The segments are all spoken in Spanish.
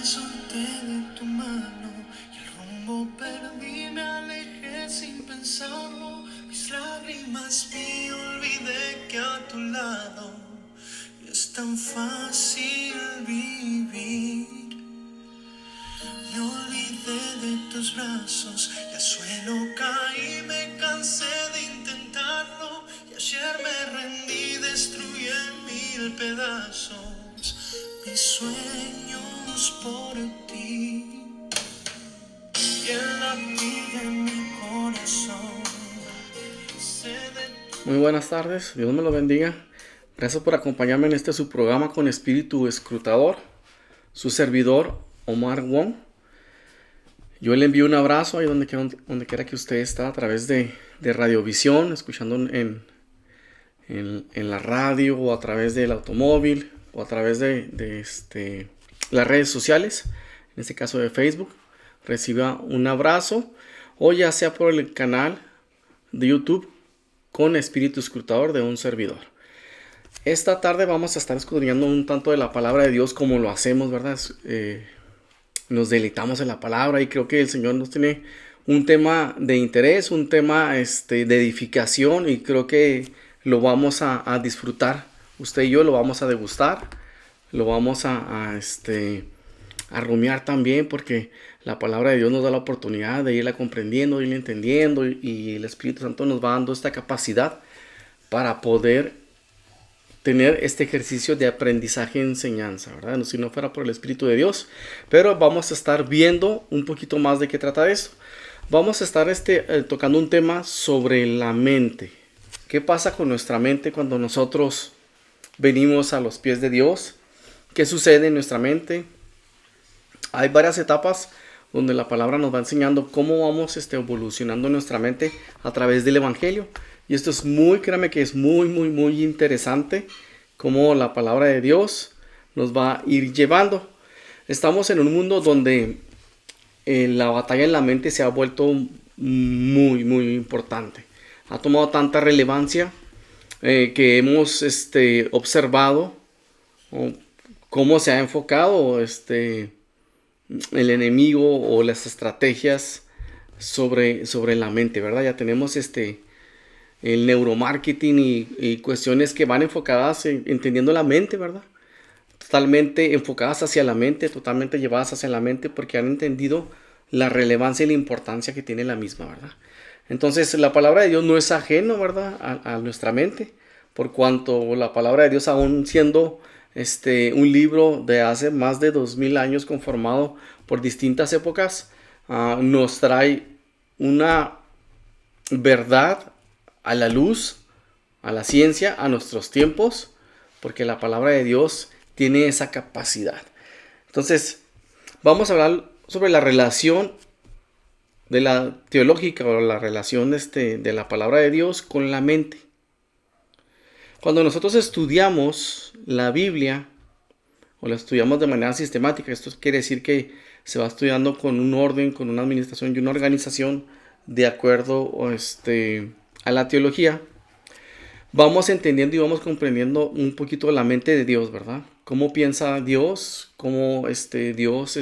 solté de tu mano y el rumbo perdí, me alejé sin pensarlo. Mis lágrimas vi, olvidé que a tu lado es tan fácil vivir. Me olvidé de tus brazos y al suelo caí, me cansé de intentarlo y ayer me rendí, destruí en mil pedazos mis sueños por ti y el latir de mi corazón se detuvo. Muy buenas tardes, Dios me lo bendiga. Gracias por acompañarme en este su programa con espíritu escrutador. Su servidor Omar Wong. Yo le envío un abrazo ahí donde quiera que usted está, a través de Radiovisión, escuchando en la radio, o a través del automóvil, o a través de las redes sociales, en este caso de Facebook. Reciba un abrazo, o ya sea por el canal de YouTube con espíritu escrutador de un servidor. Esta tarde vamos a estar escudriñando un tanto de la palabra de Dios, como lo hacemos, ¿verdad? Nos deleitamos en la palabra y creo que el Señor nos tiene un tema de interés, un tema de edificación, y creo que lo vamos a disfrutar. Usted y yo lo vamos a degustar, lo vamos a rumiar también, porque la palabra de Dios nos da la oportunidad de irla comprendiendo, de irla entendiendo, y el Espíritu Santo nos va dando esta capacidad para poder tener este ejercicio de aprendizaje y enseñanza, ¿verdad? No, si no fuera por el Espíritu de Dios. Pero vamos a estar viendo un poquito más de qué trata esto. Vamos a estar tocando un tema sobre la mente. ¿Qué pasa con nuestra mente cuando nosotros venimos a los pies de Dios? ¿Qué sucede en nuestra mente? Hay varias etapas donde la palabra nos va enseñando cómo vamos evolucionando nuestra mente a través del Evangelio. Y esto es créame que es muy interesante, cómo la palabra de Dios nos va a ir llevando. Estamos en un mundo donde la batalla en la mente se ha vuelto muy importante. Ha tomado tanta relevancia que hemos observado cómo se ha enfocado el enemigo o las estrategias sobre la mente, ¿verdad? Ya tenemos el neuromarketing y cuestiones que van enfocadas entendiendo la mente, ¿verdad? Totalmente enfocadas hacia la mente, totalmente llevadas hacia la mente, porque han entendido la relevancia y la importancia que tiene la misma, ¿verdad? Entonces la palabra de Dios no es ajeno, ¿verdad?, a nuestra mente, por cuanto la palabra de Dios, aún siendo un libro de hace más de 2000 años, conformado por distintas épocas, nos trae una verdad a la luz, a la ciencia, a nuestros tiempos, porque la palabra de Dios tiene esa capacidad. Entonces, vamos a hablar sobre la relación de la teológica, o la relación de la palabra de Dios con la mente. Cuando nosotros estudiamos la Biblia, o la estudiamos de manera sistemática, esto quiere decir que se va estudiando con un orden, con una administración y una organización de acuerdo a la teología, vamos entendiendo y vamos comprendiendo un poquito la mente de Dios, ¿verdad? Cómo piensa Dios, cómo Dios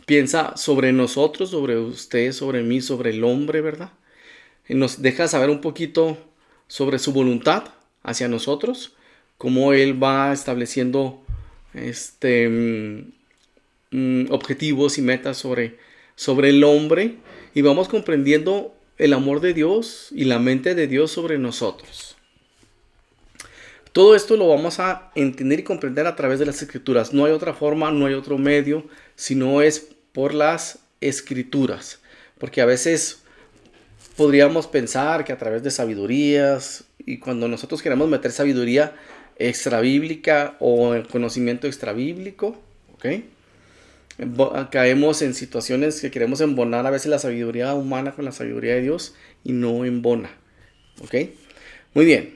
piensa sobre nosotros, sobre usted, sobre mí, sobre el hombre, ¿verdad? Y nos deja saber un poquito sobre su voluntad hacia nosotros, cómo Él va estableciendo objetivos y metas sobre el hombre, y vamos comprendiendo el amor de Dios y la mente de Dios sobre nosotros. Todo esto lo vamos a entender y comprender a través de las Escrituras. No hay otra forma, no hay otro medio, sino es por las Escrituras. Porque a veces podríamos pensar que a través de sabidurías, y cuando nosotros queremos meter sabiduría extrabíblica o el conocimiento extrabíblico, ¿ok?, caemos en situaciones que queremos embonar a veces la sabiduría humana con la sabiduría de Dios, y no embona. ¿Ok? Muy bien.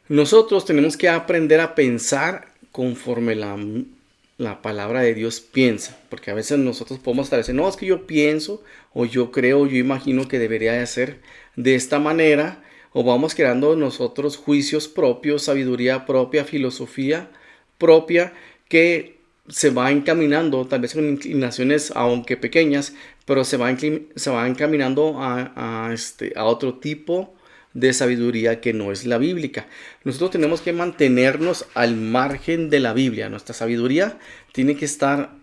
Nosotros tenemos que aprender a pensar conforme la palabra de Dios piensa. Porque a veces nosotros podemos establecer, no, es que yo pienso, o yo creo, yo imagino que debería de ser de esta manera, o vamos creando nosotros juicios propios, sabiduría propia, filosofía propia, que se va encaminando, tal vez con inclinaciones aunque pequeñas, pero se va encaminando a otro tipo de sabiduría que no es la bíblica. Nosotros tenemos que mantenernos al margen de la Biblia. Nuestra sabiduría tiene que estar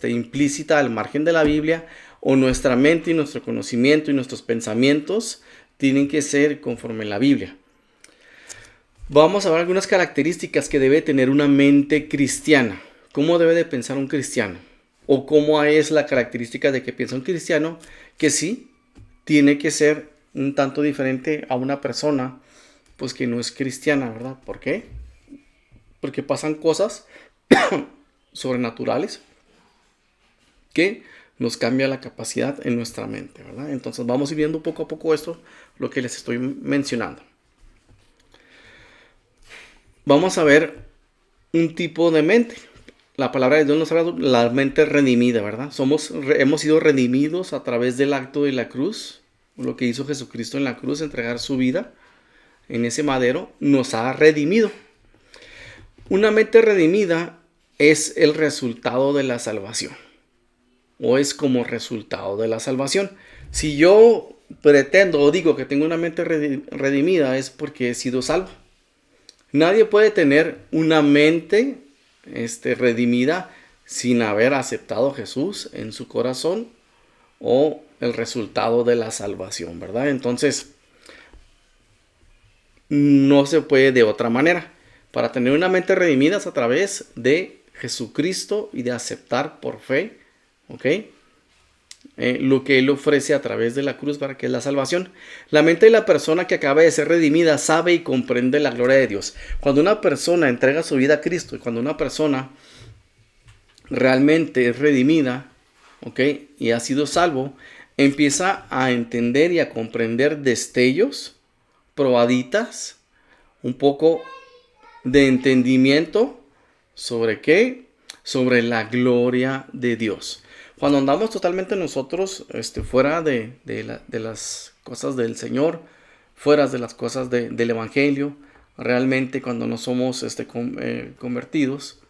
implícita al margen de la Biblia, o nuestra mente y nuestro conocimiento y nuestros pensamientos tienen que ser conforme a la Biblia. Vamos a ver algunas características que debe tener una mente cristiana. ¿Cómo debe de pensar un cristiano? ¿O cómo es la característica de que piensa un cristiano? Que sí, tiene que ser un tanto diferente a una persona pues que no es cristiana, ¿verdad? ¿Por qué? Porque pasan cosas sobrenaturales que nos cambia la capacidad en nuestra mente, ¿verdad? Entonces vamos a ir viendo poco a poco esto, lo que les estoy mencionando. Vamos a ver un tipo de mente. La palabra de Dios nos habla de la mente redimida, ¿verdad? Hemos sido redimidos a través del acto de la cruz, lo que hizo Jesucristo en la cruz, entregar su vida en ese madero, nos ha redimido. Una mente redimida es el resultado de la salvación, o es como resultado de la salvación. Si yo pretendo o digo que tengo una mente redimida, es porque he sido salvo. Nadie puede tener una mente redimida sin haber aceptado a Jesús en su corazón, o el resultado de la salvación, ¿verdad? Entonces, no se puede de otra manera. Para tener una mente redimida es a través de Jesucristo y de aceptar por fe, ¿ok? Lo que Él ofrece a través de la cruz, para que es la salvación. La mente de la persona que acaba de ser redimida sabe y comprende la gloria de Dios. Cuando una persona entrega su vida a Cristo, y cuando una persona realmente es redimida, ¿ok?, y ha sido salvo, empieza a entender y a comprender destellos, probaditas, un poco de entendimiento sobre qué, sobre la gloria de Dios. Cuando andamos totalmente nosotros fuera de las cosas del Señor, fuera de las cosas del Evangelio, realmente cuando no somos convertidos,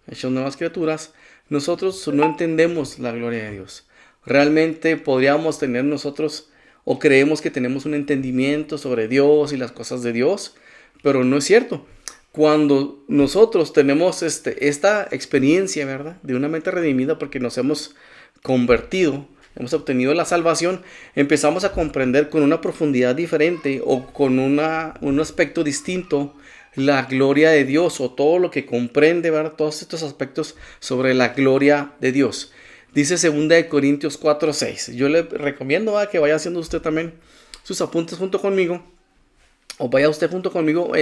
hechos nuevas criaturas, nosotros no entendemos la gloria de Dios. Realmente podríamos tener nosotros, o creemos que tenemos un entendimiento sobre Dios y las cosas de Dios, pero no es cierto. Cuando nosotros tenemos esta experiencia, ¿verdad?, de una mente redimida, porque nos hemos convertido, hemos obtenido la salvación, empezamos a comprender con una profundidad diferente, o con un aspecto distinto, la gloria de Dios, o todo lo que comprende, ¿verdad?, todos estos aspectos sobre la gloria de Dios. Dice 2 Corintios 4:6. Yo le recomiendo que vaya haciendo usted también sus apuntes junto conmigo, o vaya usted junto conmigo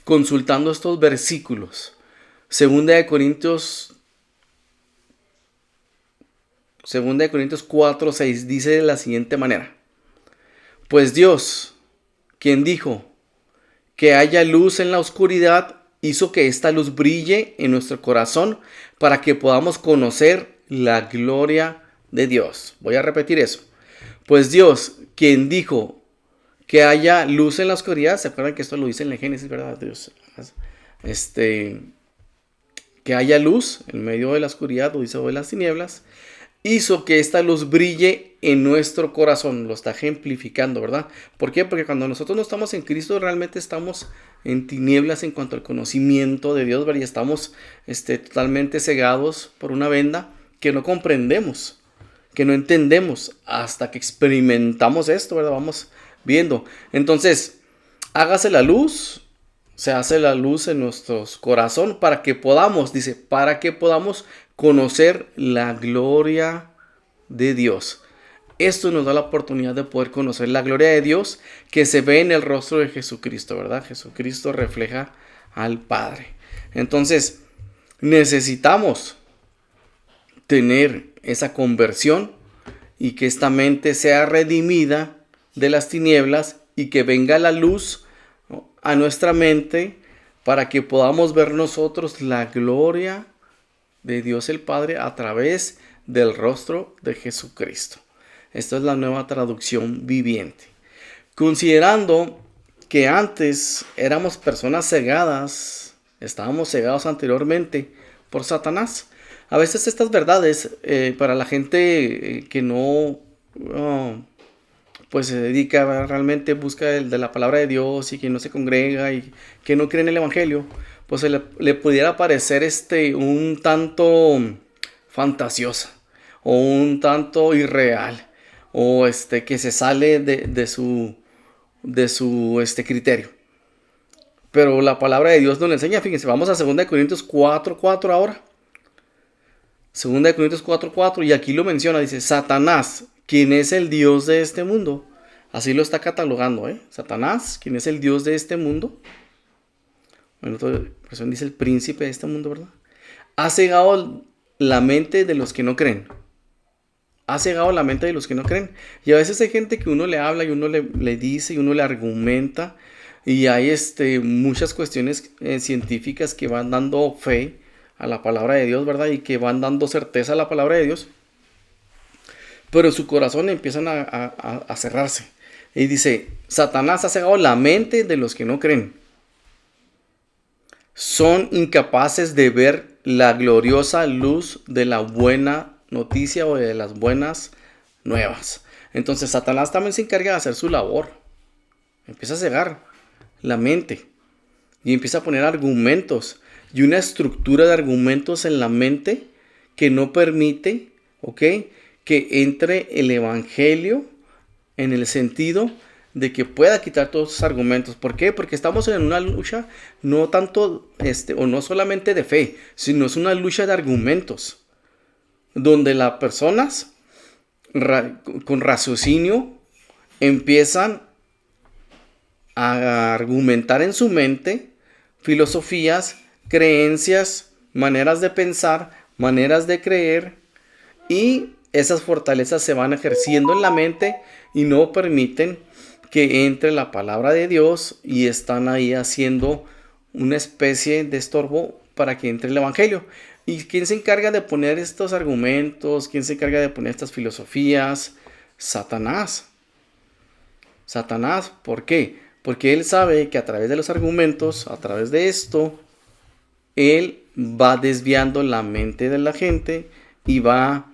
consultando estos versículos. 2 Corintios 4:6 dice de la siguiente manera: pues Dios, quien dijo que haya luz en la oscuridad, hizo que esta luz brille en nuestro corazón para que podamos conocer la gloria de Dios. Voy a repetir eso. Pues Dios, quien dijo que haya luz en la oscuridad, ¿se acuerdan que esto lo dice en el Génesis, verdad? Dios, que haya luz en medio de la oscuridad, o dice, de las tinieblas, hizo que esta luz brille en nuestro corazón. Lo está ejemplificando, ¿verdad? ¿Por qué? Porque cuando nosotros no estamos en Cristo, realmente estamos en tinieblas en cuanto al conocimiento de Dios, ¿verdad? Y estamos totalmente cegados por una venda que no comprendemos, que no entendemos, hasta que experimentamos esto, ¿verdad? Vamos viendo. Entonces, hágase la luz, se hace la luz en nuestro corazón para que podamos, dice, para que podamos conocer la gloria de Dios. Esto nos da la oportunidad de poder conocer la gloria de Dios que se ve en el rostro de Jesucristo, ¿verdad? Jesucristo refleja al Padre. Entonces, necesitamos tener esa conversión, y que esta mente sea redimida de las tinieblas, y que venga la luz a nuestra mente para que podamos ver nosotros la gloria de Dios el Padre a través del rostro de Jesucristo. Esta es la nueva traducción viviente. Considerando que antes éramos personas cegadas, estábamos cegados anteriormente por Satanás. A veces estas verdades para la gente que no pues se dedica realmente busca de la palabra de Dios y que no se congrega y que no cree en el evangelio, pues le pudiera parecer un tanto fantasiosa o un tanto irreal o que se sale de su criterio. Pero la palabra de Dios nos enseña, fíjense, vamos a 2 Corintios 4:4 ahora. 2 Corintios 4:4 y aquí lo menciona, dice, Satanás, quien es el Dios de este mundo. Así lo está catalogando, Satanás, quien es el Dios de este mundo. En otra versión dice el príncipe de este mundo, ¿verdad? Ha cegado la mente de los que no creen. Ha cegado la mente de los que no creen. Y a veces hay gente que uno le habla y uno le dice y uno le argumenta. Y hay muchas cuestiones científicas que van dando fe a la palabra de Dios, ¿verdad? Y que van dando certeza a la palabra de Dios. Pero en su corazón empiezan a cerrarse. Y dice, Satanás ha cegado la mente de los que no creen. Son incapaces de ver la gloriosa luz de la buena noticia o de las buenas nuevas. Entonces Satanás también se encarga de hacer su labor. Empieza a cegar la mente y empieza a poner argumentos y una estructura de argumentos en la mente que no permite, que entre el evangelio en el sentido de que pueda quitar todos esos argumentos. ¿Por qué? Porque estamos en una lucha no tanto, o no solamente de fe, sino es una lucha de argumentos, donde las personas con raciocinio empiezan a argumentar en su mente filosofías, creencias, maneras de pensar, maneras de creer, y esas fortalezas se van ejerciendo en la mente y no permiten que entre la palabra de Dios y están ahí haciendo una especie de estorbo para que entre el evangelio. ¿Y quién se encarga de poner estos argumentos? ¿Quién se encarga de poner estas filosofías? Satanás. Satanás, ¿por qué? Porque él sabe que a través de los argumentos, a través de esto, él va desviando la mente de la gente y va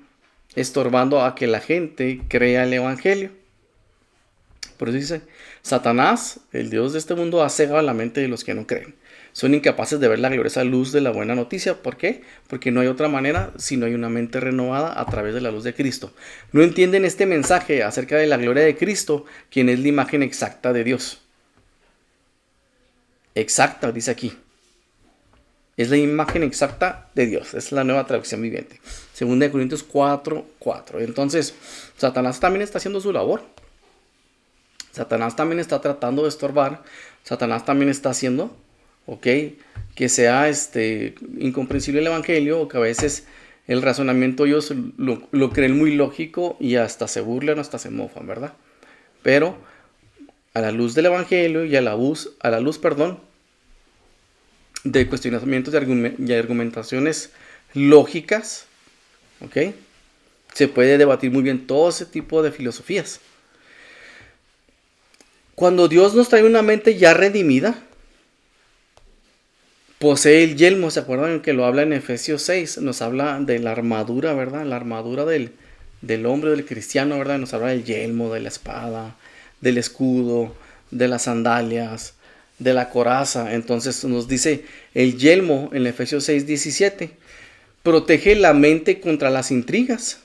estorbando a que la gente crea el evangelio. Por eso dice, Satanás, el Dios de este mundo, ha cegado la mente de los que no creen. Son incapaces de ver la gloriosa luz de la buena noticia. ¿Por qué? Porque no hay otra manera si no hay una mente renovada a través de la luz de Cristo. No entienden este mensaje acerca de la gloria de Cristo, quien es la imagen exacta de Dios. Exacta, dice aquí. Es la imagen exacta de Dios. Es la nueva traducción viviente. 2 Corintios 4:4. Entonces, Satanás también está haciendo su labor. Satanás también está tratando de estorbar. Satanás también está haciendo, que sea incomprensible el evangelio, o que a veces el razonamiento ellos lo creen muy lógico y hasta se burlan, hasta se mofan, ¿verdad? Pero a la luz del evangelio y a la luz, de cuestionamientos y argumentaciones lógicas, se puede debatir muy bien todo ese tipo de filosofías. Cuando Dios nos trae una mente ya redimida, posee el yelmo. ¿Se acuerdan que lo habla en Efesios 6? Nos habla de la armadura, ¿verdad? La armadura del hombre, del cristiano, ¿verdad? Nos habla del yelmo, de la espada, del escudo, de las sandalias, de la coraza. Entonces nos dice el yelmo en Efesios 6:17. Protege la mente contra las intrigas.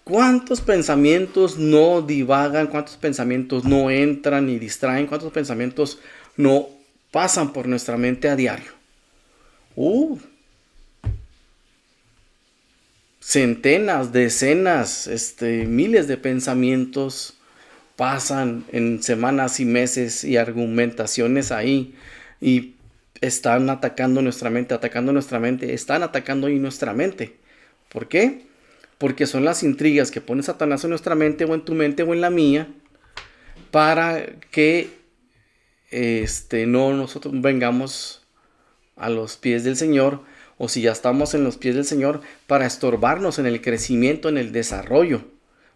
¿Cuántos pensamientos no divagan? ¿Cuántos pensamientos no entran y distraen? ¿Cuántos pensamientos no pasan por nuestra mente a diario? Centenas, decenas, miles de pensamientos pasan en semanas y meses y argumentaciones ahí y están atacando nuestra mente, están atacando ahí nuestra mente. ¿Por qué? Porque son las intrigas que pone Satanás en nuestra mente o en tu mente o en la mía para que no nosotros vengamos a los pies del Señor, o si ya estamos en los pies del Señor, para estorbarnos en el crecimiento, en el desarrollo.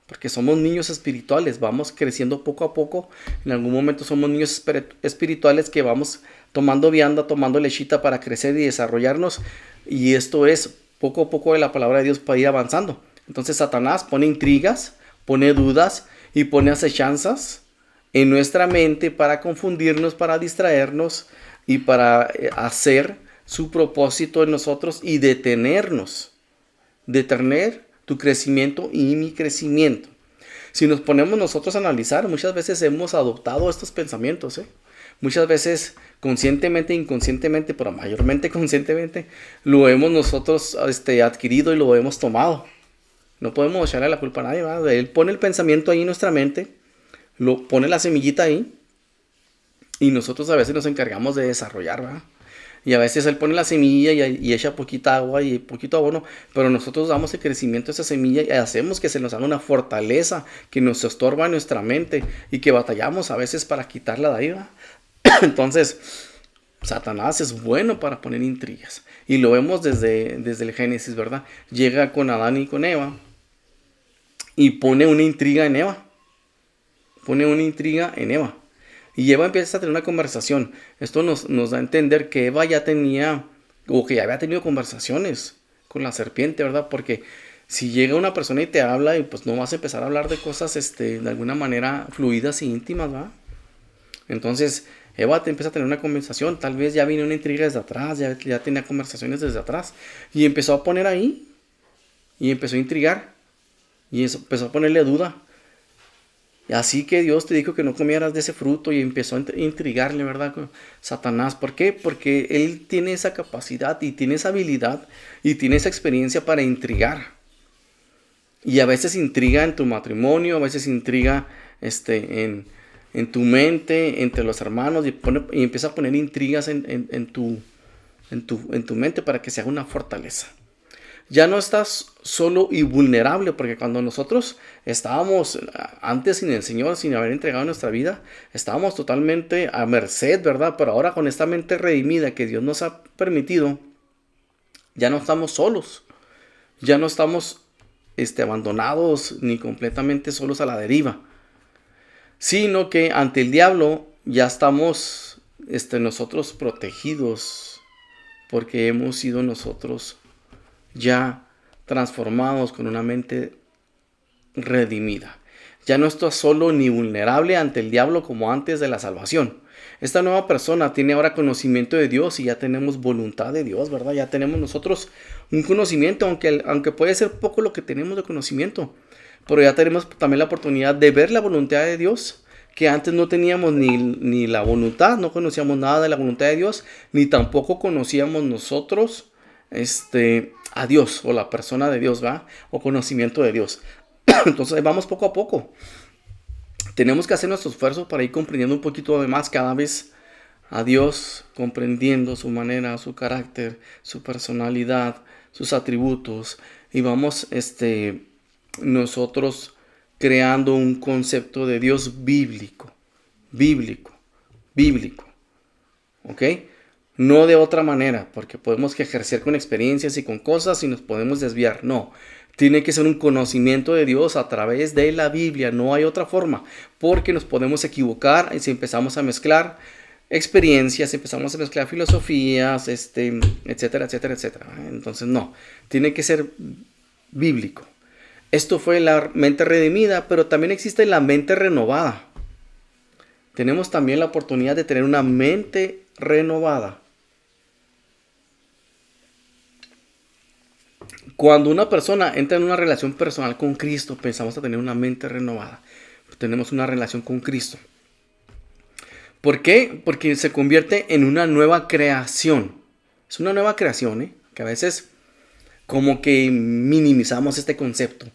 porque somos niños espirituales, vamos creciendo poco a poco. En algún momento somos niños espirituales que vamos tomando vianda, tomando lechita para crecer y desarrollarnos. Y esto es poco a poco de la palabra de Dios para ir avanzando. Entonces Satanás pone intrigas, pone dudas y pone acechanzas en nuestra mente para confundirnos, para distraernos y para hacer su propósito en nosotros y detener tu crecimiento y mi crecimiento. Si nos ponemos nosotros a analizar, muchas veces hemos adoptado estos pensamientos, muchas veces conscientemente, inconscientemente, pero mayormente conscientemente, lo hemos nosotros adquirido y lo hemos tomado. No podemos echarle la culpa a nadie, ¿verdad? Él pone el pensamiento ahí en nuestra mente, lo pone la semillita ahí, y nosotros a veces nos encargamos de desarrollar, ¿verdad? Y a veces él pone la semilla y echa poquita agua y poquito abono, pero nosotros damos el crecimiento a esa semilla y hacemos que se nos haga una fortaleza que nos estorba en nuestra mente y que batallamos a veces para quitarla de ahí, ¿verdad? Entonces, Satanás es bueno para poner intrigas. Y lo vemos desde el Génesis, ¿verdad? Llega con Adán y con Eva y pone una intriga en Eva. Y Eva empieza a tener una conversación. Esto nos da a entender que Eva ya tenía, o que ya había tenido conversaciones con la serpiente, ¿verdad? Porque si llega una persona y te habla, y pues no vas a empezar a hablar de cosas de alguna manera fluidas e íntimas, ¿verdad? Entonces, Eva te empieza a tener una conversación. Tal vez ya vino una intriga desde atrás, ya tenía conversaciones desde atrás. Y empezó a poner ahí, y empezó a intrigar, y empezó a ponerle duda. Así que Dios te dijo que no comieras de ese fruto y empezó a intrigarle, ¿verdad? Satanás. ¿Por qué? Porque él tiene esa capacidad y tiene esa habilidad y tiene esa experiencia para intrigar. Y a veces intriga en tu matrimonio, a veces intriga en tu mente, entre los hermanos, y empieza a poner intrigas en tu mente para que se haga una fortaleza. Ya no estás solo y vulnerable, porque cuando nosotros estábamos antes sin el Señor, sin haber entregado nuestra vida, estábamos totalmente a merced, ¿verdad? Pero ahora con esta mente redimida que Dios nos ha permitido, ya no estamos solos, ya no estamos abandonados ni completamente solos a la deriva, sino que ante el diablo ya estamos nosotros protegidos, porque hemos sido nosotros ya transformados con una mente redimida. Ya no estás solo ni vulnerable ante el diablo como antes de la salvación. Esta nueva persona tiene ahora conocimiento de Dios y ya tenemos voluntad de Dios, ¿verdad? Ya tenemos nosotros un conocimiento, aunque puede ser poco lo que tenemos de conocimiento, pero ya tenemos también la oportunidad de ver la voluntad de Dios, que antes no teníamos ni la voluntad, no conocíamos nada de la voluntad de Dios, ni tampoco conocíamos nosotros a Dios o la persona de Dios, ¿va? O conocimiento de Dios. Entonces vamos poco a poco. Tenemos que hacer nuestro esfuerzo para ir comprendiendo un poquito de más cada vez a Dios, comprendiendo su manera, su carácter, su personalidad, sus atributos. Y vamos nosotros creando un concepto de Dios bíblico. ¿Ok? No de otra manera, porque podemos ejercer con experiencias y con cosas y nos podemos desviar. No, tiene que ser un conocimiento de Dios a través de la Biblia. No hay otra forma, porque nos podemos equivocar y si empezamos a mezclar experiencias, empezamos a mezclar filosofías, etcétera, etcétera, etcétera. Entonces no, tiene que ser bíblico. Esto fue la mente redimida, pero también existe la mente renovada. Tenemos también la oportunidad de tener una mente renovada. Cuando una persona entra en una relación personal con Cristo, pensamos a tener una mente renovada. Tenemos una relación con Cristo. ¿Por qué? Porque se convierte en una nueva creación. Es una nueva creación, que a veces como que minimizamos este concepto.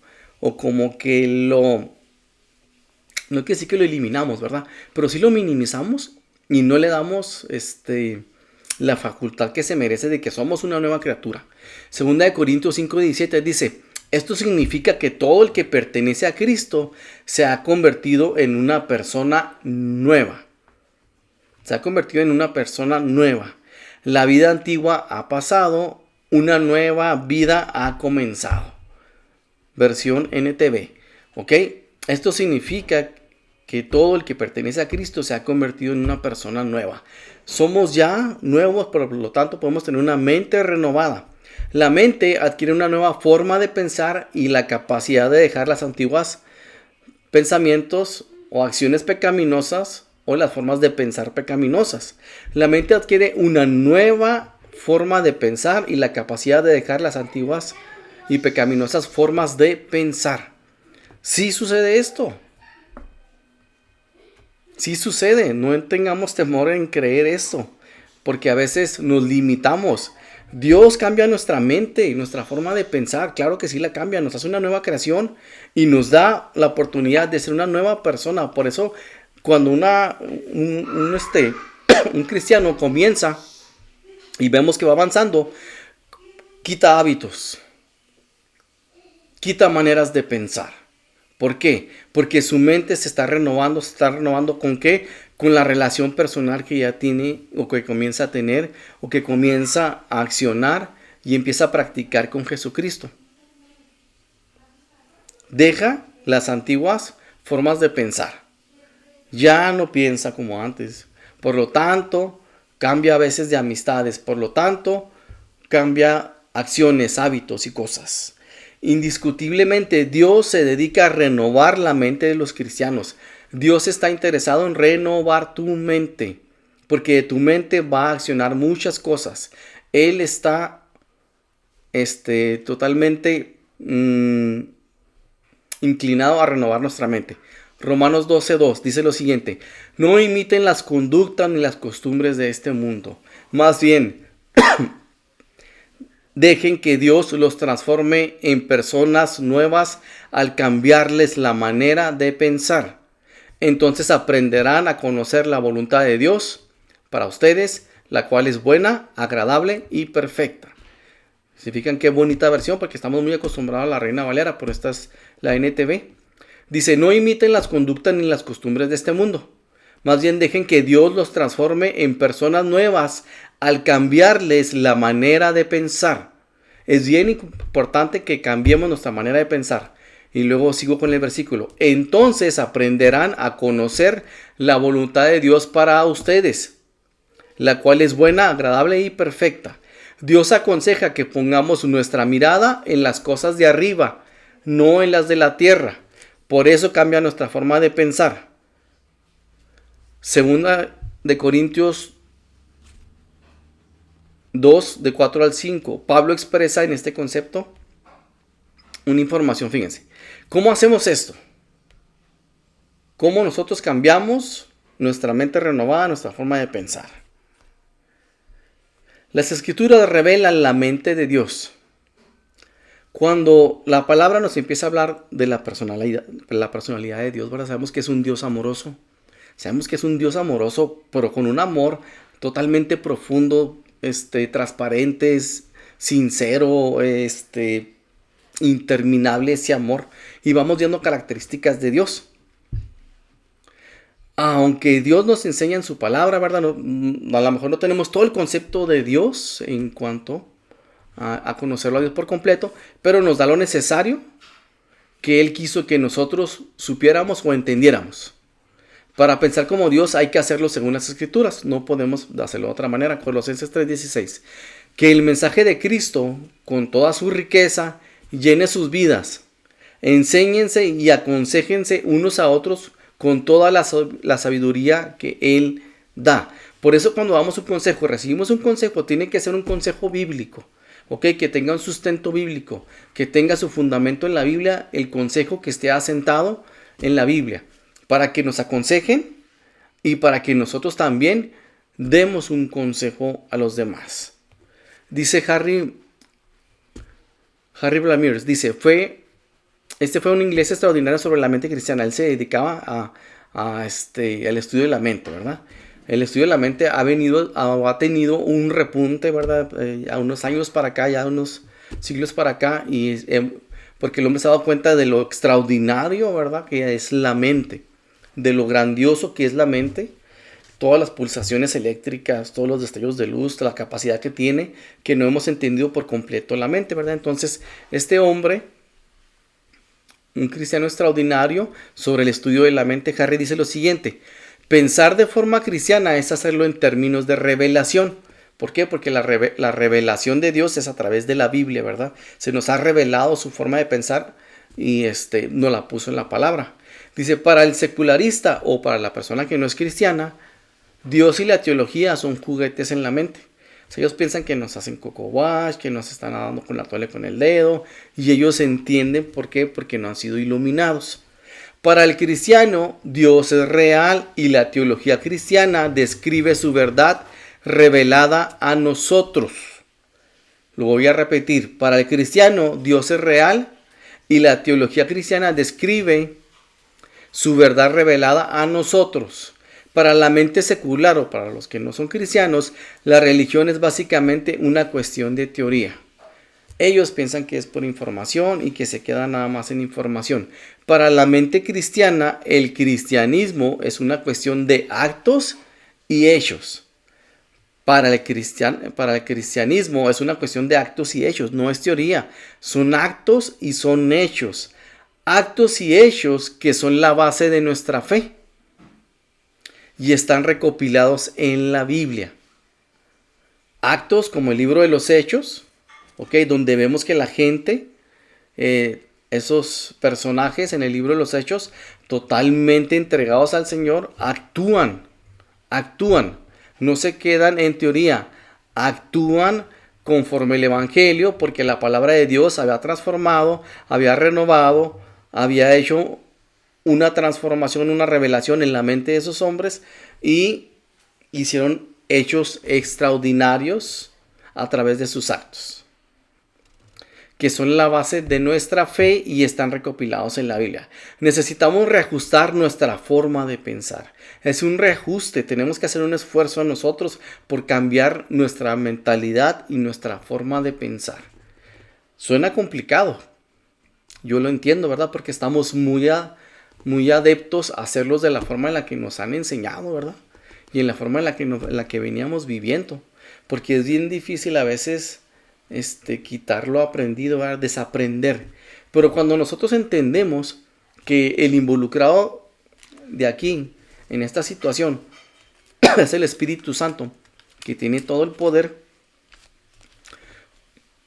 O como que no quiere decir que lo eliminamos, ¿verdad? Pero sí lo minimizamos y no le damos la facultad que se merece de que somos una nueva criatura. Segunda de Corintios 5:17 dice: esto significa que todo el que pertenece a Cristo se ha convertido en una persona nueva. Se ha convertido en una persona nueva. La vida antigua ha pasado, una nueva vida ha comenzado. Versión NTV. ¿Ok? Esto significa que todo el que pertenece a Cristo se ha convertido en una persona nueva. Somos ya nuevos, pero por lo tanto podemos tener una mente renovada. La mente adquiere una nueva forma de pensar y la capacidad de dejar las antiguas pensamientos o acciones pecaminosas o las formas de pensar pecaminosas. La mente adquiere una nueva forma de pensar y la capacidad de dejar las antiguas y pecaminosas formas de pensar. Sí sucede esto. Sí sucede. No tengamos temor en creer esto, porque a veces nos limitamos. Dios cambia nuestra mente y nuestra forma de pensar. Claro que sí la cambia. Nos hace una nueva creación y nos da la oportunidad de ser una nueva persona. Por eso, cuando un cristiano comienza y vemos que va avanzando, quita hábitos, quita maneras de pensar. ¿Por qué? Porque su mente se está renovando. ¿Se está renovando con qué? Con la relación personal que ya tiene o que comienza a tener o que comienza a accionar y empieza a practicar con Jesucristo. Deja las antiguas formas de pensar. Ya no piensa como antes. Por lo tanto, cambia a veces de amistades. Por lo tanto, cambia acciones, hábitos y cosas. Indiscutiblemente, Dios se dedica a renovar la mente de los cristianos. Dios está interesado en renovar tu mente, porque tu mente va a accionar muchas cosas. Él está totalmente inclinado a renovar nuestra mente. Romanos 12:2 dice lo siguiente: no imiten las conductas ni las costumbres de este mundo. Más bien, dejen que Dios los transforme en personas nuevas al cambiarles la manera de pensar. Entonces aprenderán a conocer la voluntad de Dios para ustedes, la cual es buena, agradable y perfecta. ¿Se fijan qué bonita versión? Porque estamos muy acostumbrados a la Reina Valera, pero esta es la NTV. Dice: no imiten las conductas ni las costumbres de este mundo. Más bien dejen que Dios los transforme en personas nuevas al cambiarles la manera de pensar. Es bien importante que cambiemos nuestra manera de pensar. Y luego sigo con el versículo. Entonces aprenderán a conocer la voluntad de Dios para ustedes, la cual es buena, agradable y perfecta. Dios aconseja que pongamos nuestra mirada en las cosas de arriba, no en las de la tierra. Por eso cambia nuestra forma de pensar. Segunda de Corintios 2, de 4 al 5. Pablo expresa en este concepto una información. Fíjense. ¿Cómo hacemos esto? ¿Cómo nosotros cambiamos nuestra mente renovada, nuestra forma de pensar? Las escrituras revelan la mente de Dios. Cuando la palabra nos empieza a hablar de la personalidad de Dios, ¿verdad? Sabemos que es un Dios amoroso. Sabemos que es un Dios amoroso, pero con un amor totalmente profundo, transparente, sincero, interminable ese amor. Y vamos viendo características de Dios. Aunque Dios nos enseña en su palabra, ¿verdad? No, a lo mejor no tenemos todo el concepto de Dios en cuanto a conocerlo a Dios por completo, pero nos da lo necesario que Él quiso que nosotros supiéramos o entendiéramos. Para pensar como Dios hay que hacerlo según las Escrituras. No podemos hacerlo de otra manera. Colosenses 3:16. Que el mensaje de Cristo, con toda su riqueza, llene sus vidas. Enséñense y aconséjense unos a otros con toda la sabiduría que Él da. Por eso cuando damos un consejo, recibimos un consejo, tiene que ser un consejo bíblico. ¿Ok? Que tenga un sustento bíblico, que tenga su fundamento en la Biblia, el consejo que esté asentado en la Biblia, para que nos aconsejen y para que nosotros también demos un consejo a los demás. Dice Harry Blamires, dice, este fue un inglés extraordinario sobre la mente cristiana. Él se dedicaba al estudio de la mente, ¿verdad? El estudio de la mente ha tenido un repunte, ¿verdad? A unos años para acá, ya unos siglos para acá, porque el hombre se ha dado cuenta de lo extraordinario, ¿verdad? Que es la mente, de lo grandioso que es la mente, todas las pulsaciones eléctricas, todos los destellos de luz, la capacidad que tiene, que no hemos entendido por completo la mente, ¿verdad? Entonces, este hombre un cristiano extraordinario, sobre el estudio de la mente, Harry dice lo siguiente: pensar de forma cristiana es hacerlo en términos de revelación. ¿Por qué? Porque la revelación de Dios es a través de la Biblia, ¿verdad? Se nos ha revelado su forma de pensar y nos la puso en la palabra. Dice, para el secularista o para la persona que no es cristiana, Dios y la teología son juguetes en la mente. O sea, ellos piensan que nos hacen coco wash, que nos están dando con la toalla con el dedo, y ellos entienden por qué, porque no han sido iluminados. Para el cristiano, Dios es real y la teología cristiana describe su verdad revelada a nosotros. Lo voy a repetir. Para el cristiano, Dios es real y la teología cristiana describe su verdad revelada a nosotros. Para la mente secular o para los que no son cristianos, la religión es básicamente una cuestión de teoría. Ellos piensan que es por información y que se queda nada más en información. Para la mente cristiana, el cristianismo es una cuestión de actos y hechos. Para el cristianismo es una cuestión de actos y hechos, no es teoría. Son actos y son hechos. Actos y hechos que son la base de nuestra fe y están recopilados en la Biblia. Actos como el libro de los Hechos, donde vemos que la gente, esos personajes en el libro de los Hechos, totalmente entregados al Señor, actúan, no se quedan en teoría, actúan conforme el Evangelio, porque la palabra de Dios había transformado, había renovado, había hecho una transformación, una revelación en la mente de esos hombres y hicieron hechos extraordinarios a través de sus actos, que son la base de nuestra fe y están recopilados en la Biblia. Necesitamos reajustar nuestra forma de pensar. Es un reajuste, tenemos que hacer un esfuerzo a nosotros por cambiar nuestra mentalidad y nuestra forma de pensar. Suena complicado, yo lo entiendo, ¿verdad? Porque estamos muy adeptos a hacerlos de la forma en la que nos han enseñado, ¿verdad? Y en la forma en la que veníamos viviendo. Porque es bien difícil a veces quitar lo aprendido, ¿verdad? Desaprender. Pero cuando nosotros entendemos que el involucrado de aquí, en esta situación, es el Espíritu Santo, que tiene todo el poder,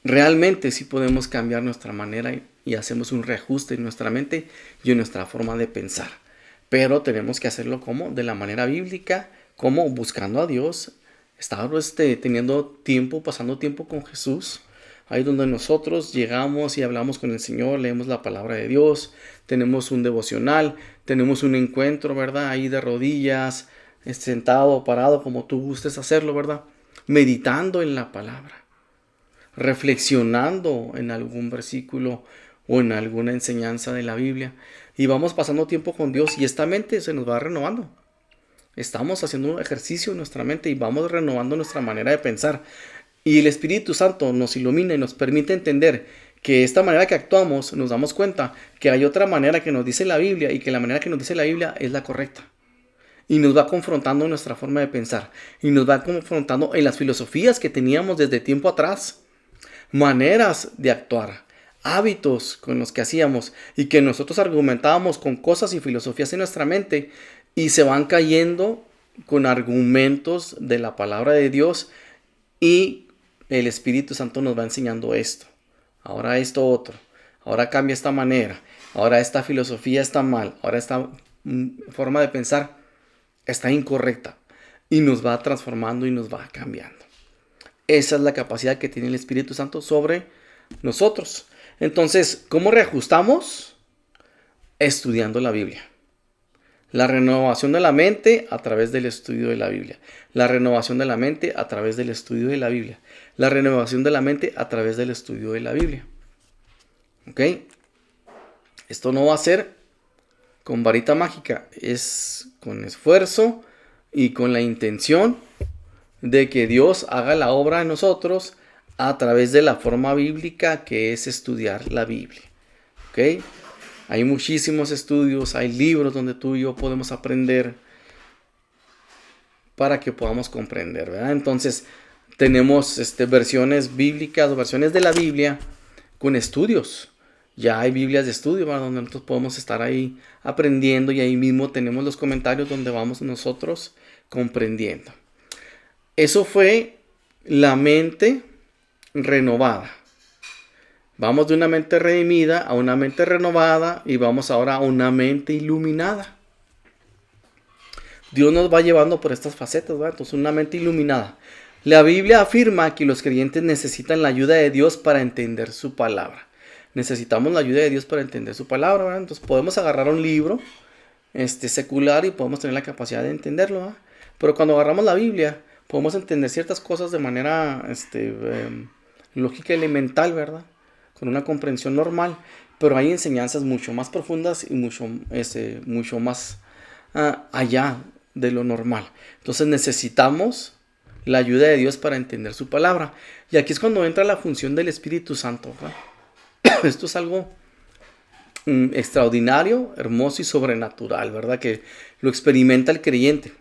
realmente sí podemos cambiar nuestra manera y hacemos un reajuste en nuestra mente y en nuestra forma de pensar. Pero tenemos que hacerlo como de la manera bíblica, como buscando a Dios, estar teniendo tiempo, pasando tiempo con Jesús. Ahí donde nosotros llegamos y hablamos con el Señor, leemos la palabra de Dios, tenemos un devocional, tenemos un encuentro, ¿verdad? Ahí de rodillas, sentado o parado, como tú gustes hacerlo, ¿verdad? Meditando en la palabra, reflexionando en algún versículo o en alguna enseñanza de la Biblia. Y vamos pasando tiempo con Dios y esta mente se nos va renovando. Estamos haciendo un ejercicio en nuestra mente y vamos renovando nuestra manera de pensar. Y el Espíritu Santo nos ilumina y nos permite entender que esta manera que actuamos, nos damos cuenta que hay otra manera que nos dice la Biblia y que la manera que nos dice la Biblia es la correcta. Y nos va confrontando nuestra forma de pensar. Y nos va confrontando en las filosofías que teníamos desde tiempo atrás. Maneras de actuar, hábitos con los que hacíamos y que nosotros argumentábamos con cosas y filosofías en nuestra mente y se van cayendo con argumentos de la palabra de Dios y el Espíritu Santo nos va enseñando esto, ahora esto otro, ahora cambia esta manera, ahora esta filosofía está mal, ahora esta forma de pensar está incorrecta y nos va transformando y nos va cambiando. Esa es la capacidad que tiene el Espíritu Santo sobre nosotros. Entonces, ¿cómo reajustamos? Estudiando la Biblia. La renovación de la mente a través del estudio de la Biblia. La renovación de la mente a través del estudio de la Biblia. La renovación de la mente a través del estudio de la Biblia. ¿Ok? Esto no va a ser con varita mágica. Es con esfuerzo y con la intención de que Dios haga la obra en nosotros a través de la forma bíblica que es estudiar la Biblia. ¿Ok? Hay muchísimos estudios, hay libros donde tú y yo podemos aprender para que podamos comprender, ¿verdad? Entonces, tenemos versiones bíblicas o versiones de la Biblia con estudios. Ya hay Biblias de estudio, ¿verdad? Donde nosotros podemos estar ahí aprendiendo y ahí mismo tenemos los comentarios donde vamos nosotros comprendiendo. Eso fue la mente renovada. Vamos de una mente redimida a una mente renovada y vamos ahora a una mente iluminada. Dios nos va llevando por estas facetas, ¿verdad? Entonces, una mente iluminada. La Biblia afirma que los creyentes necesitan la ayuda de Dios para entender su palabra. Necesitamos la ayuda de Dios para entender su palabra, ¿verdad? Entonces podemos agarrar un libro secular y podemos tener la capacidad de entenderlo, ¿verdad? Pero cuando agarramos la Biblia, podemos entender ciertas cosas de manera lógica elemental, ¿verdad? Con una comprensión normal. Pero hay enseñanzas mucho más profundas y mucho más allá de lo normal. Entonces necesitamos la ayuda de Dios para entender su palabra. Y aquí es cuando entra la función del Espíritu Santo, ¿verdad? Esto es algo extraordinario, hermoso y sobrenatural, ¿verdad? Que lo experimenta el creyente.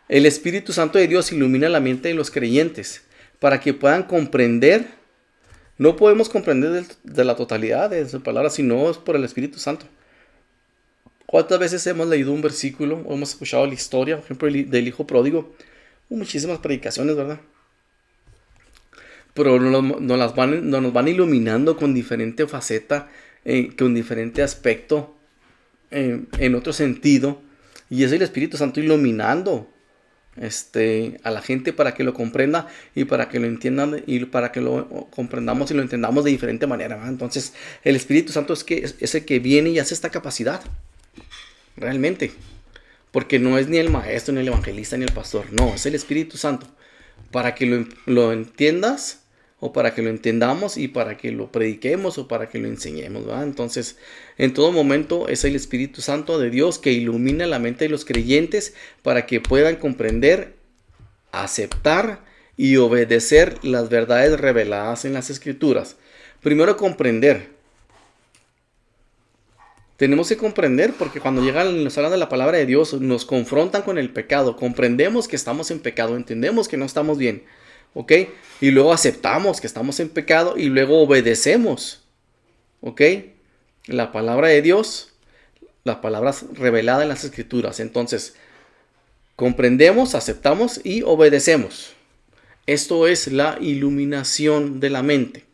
El Espíritu Santo de Dios ilumina la mente de los creyentes para que puedan comprender. No podemos comprender de la totalidad de su palabra, sino es por el Espíritu Santo. ¿Cuántas veces hemos leído un versículo o hemos escuchado la historia, por ejemplo, del hijo pródigo? Muchísimas predicaciones, ¿verdad? Pero nos van iluminando con diferente faceta, con diferente aspecto, en otro sentido. Y es el Espíritu Santo iluminando a la gente para que lo comprenda y para que lo entiendan y para que lo comprendamos y lo entendamos de diferente manera, ¿verdad? Entonces, el Espíritu Santo es el que viene y hace esta capacidad. Realmente. Porque no es ni el maestro, ni el evangelista, ni el pastor. No, es el Espíritu Santo. Para que lo entiendas, o para que lo entendamos, y para que lo prediquemos, o para que lo enseñemos, ¿verdad? Entonces, en todo momento es el Espíritu Santo de Dios que ilumina la mente de los creyentes para que puedan comprender, aceptar y obedecer las verdades reveladas en las Escrituras. Primero, comprender. Tenemos que comprender porque cuando nos hablan de la palabra de Dios, nos confrontan con el pecado. Comprendemos que estamos en pecado, entendemos que no estamos bien, ¿ok? Y luego aceptamos que estamos en pecado y luego obedecemos, ¿ok? La palabra de Dios, las palabras reveladas en las Escrituras. Entonces, comprendemos, aceptamos y obedecemos. Esto es la iluminación de la mente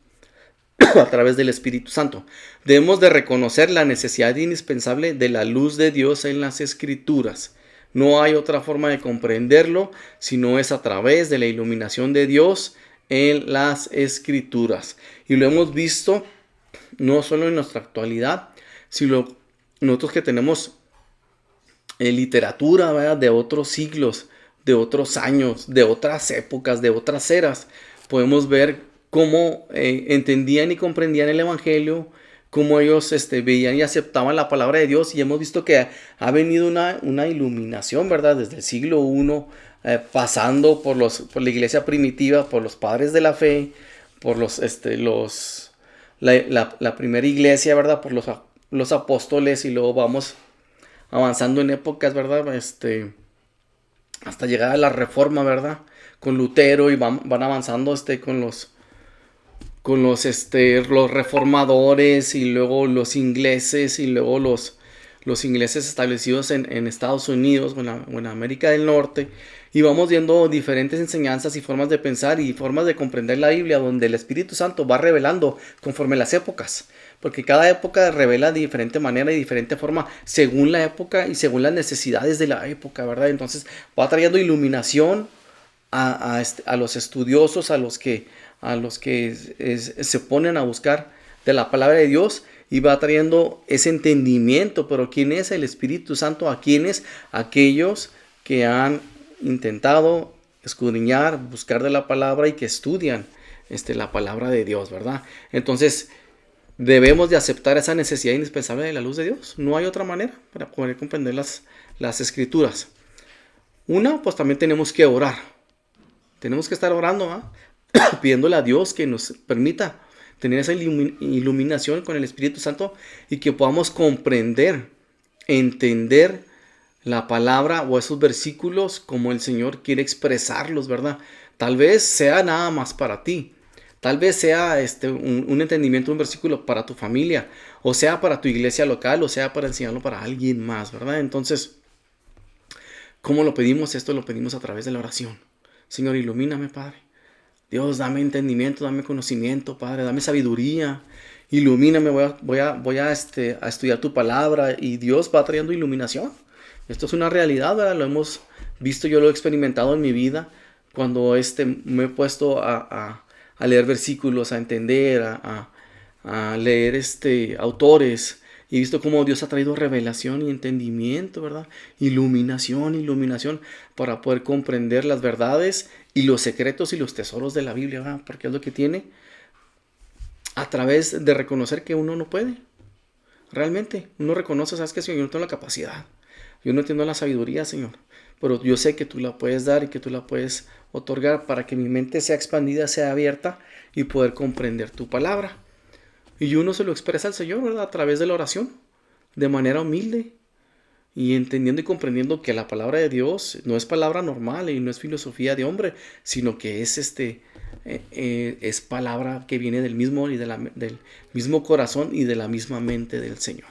a través del Espíritu Santo. Debemos de reconocer la necesidad indispensable de la luz de Dios en las Escrituras. No hay otra forma de comprenderlo si no es a través de la iluminación de Dios en las Escrituras. Y lo hemos visto no solo en nuestra actualidad, sino nosotros que tenemos literatura, ¿verdad?, de otros siglos, de otros años, de otras épocas, de otras eras. Podemos ver cómo entendían y comprendían el Evangelio, cómo ellos veían y aceptaban la palabra de Dios. Y hemos visto que ha venido una iluminación, ¿verdad?, desde el siglo I, pasando por la iglesia primitiva, por los padres de la fe, por la primera iglesia, ¿verdad?, por los apóstoles, y luego vamos avanzando en épocas, ¿verdad?, hasta llegar a la Reforma, ¿verdad?, con Lutero, y van avanzando con los reformadores, y luego los ingleses, y luego los ingleses establecidos en Estados Unidos o en América del Norte. Y vamos viendo diferentes enseñanzas y formas de pensar y formas de comprender la Biblia, donde el Espíritu Santo va revelando conforme las épocas. Porque cada época revela de diferente manera y diferente forma según la época y según las necesidades de la época, ¿verdad? Entonces va trayendo iluminación a los estudiosos, a los que se ponen a buscar de la palabra de Dios, y va trayendo ese entendimiento. Pero ¿quién es el Espíritu Santo? ¿A quiénes? Aquellos que han intentado escudriñar, buscar de la palabra y que estudian la palabra de Dios, ¿verdad? Entonces debemos de aceptar esa necesidad indispensable de la luz de Dios. No hay otra manera para poder comprender las Escrituras. Pues también tenemos que orar. Tenemos que estar orando, ¿eh? Pidiéndole a Dios que nos permita tener esa iluminación con el Espíritu Santo y que podamos comprender, entender la palabra o esos versículos como el Señor quiere expresarlos, ¿verdad? Tal vez sea nada más para ti, Tal vez sea un entendimiento, un versículo para tu familia, o sea para tu iglesia local, o sea para enseñarlo para alguien más, ¿verdad? Entonces, ¿cómo lo pedimos? Esto lo pedimos a través de la oración. Señor, ilumíname, Padre. Dios, dame entendimiento, dame conocimiento, Padre, dame sabiduría. Ilumíname, voy a estudiar tu palabra y Dios va trayendo iluminación. Esto es una realidad, ¿verdad? Lo hemos visto, yo lo he experimentado en mi vida cuando me he puesto a leer versículos, a entender, a leer autores. Y he visto cómo Dios ha traído revelación y entendimiento, ¿verdad? Iluminación para poder comprender las verdades y los secretos y los tesoros de la Biblia, ¿verdad? Porque es lo que tiene a través de reconocer que uno no puede. Realmente, uno reconoce, ¿sabes qué, Señor? Yo no tengo la capacidad. Yo no tengo la sabiduría, Señor. Pero yo sé que tú la puedes dar y que tú la puedes otorgar para que mi mente sea expandida, sea abierta y poder comprender tu palabra. Y uno se lo expresa al Señor, ¿verdad? A través de la oración, de manera humilde y entendiendo y comprendiendo que la palabra de Dios no es palabra normal y no es filosofía de hombre, sino que es palabra que viene del mismo del mismo corazón y de la misma mente del Señor.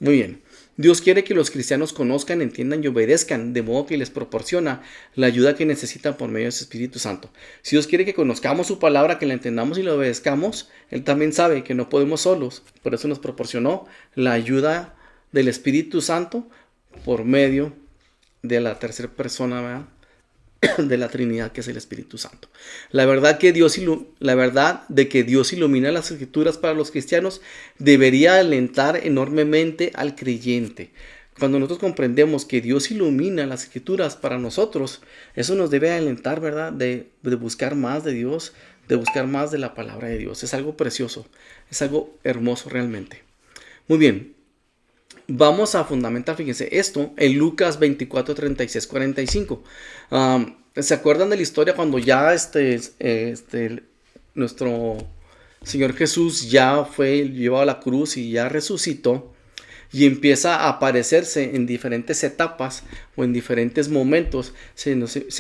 Muy bien. Dios quiere que los cristianos conozcan, entiendan y obedezcan, de modo que les proporciona la ayuda que necesitan por medio de su Espíritu Santo. Si Dios quiere que conozcamos su palabra, que la entendamos y la obedezcamos, Él también sabe que no podemos solos. Por eso nos proporcionó la ayuda del Espíritu Santo por medio de la tercera persona, ¿verdad?, de la Trinidad, que es el Espíritu Santo. La verdad de que Dios ilumina las Escrituras para los cristianos debería alentar enormemente al creyente. Cuando nosotros comprendemos que Dios ilumina las Escrituras para nosotros, eso nos debe alentar, ¿verdad?, de buscar más de Dios, de buscar más de la palabra de Dios. Es algo precioso, es algo hermoso realmente. Muy bien. Vamos a fundamentar, fíjense, esto en Lucas 24, 36, 45. ¿Se acuerdan de la historia cuando ya nuestro Señor Jesús ya fue llevado a la cruz y ya resucitó y empieza a aparecerse en diferentes etapas o en diferentes momentos? Se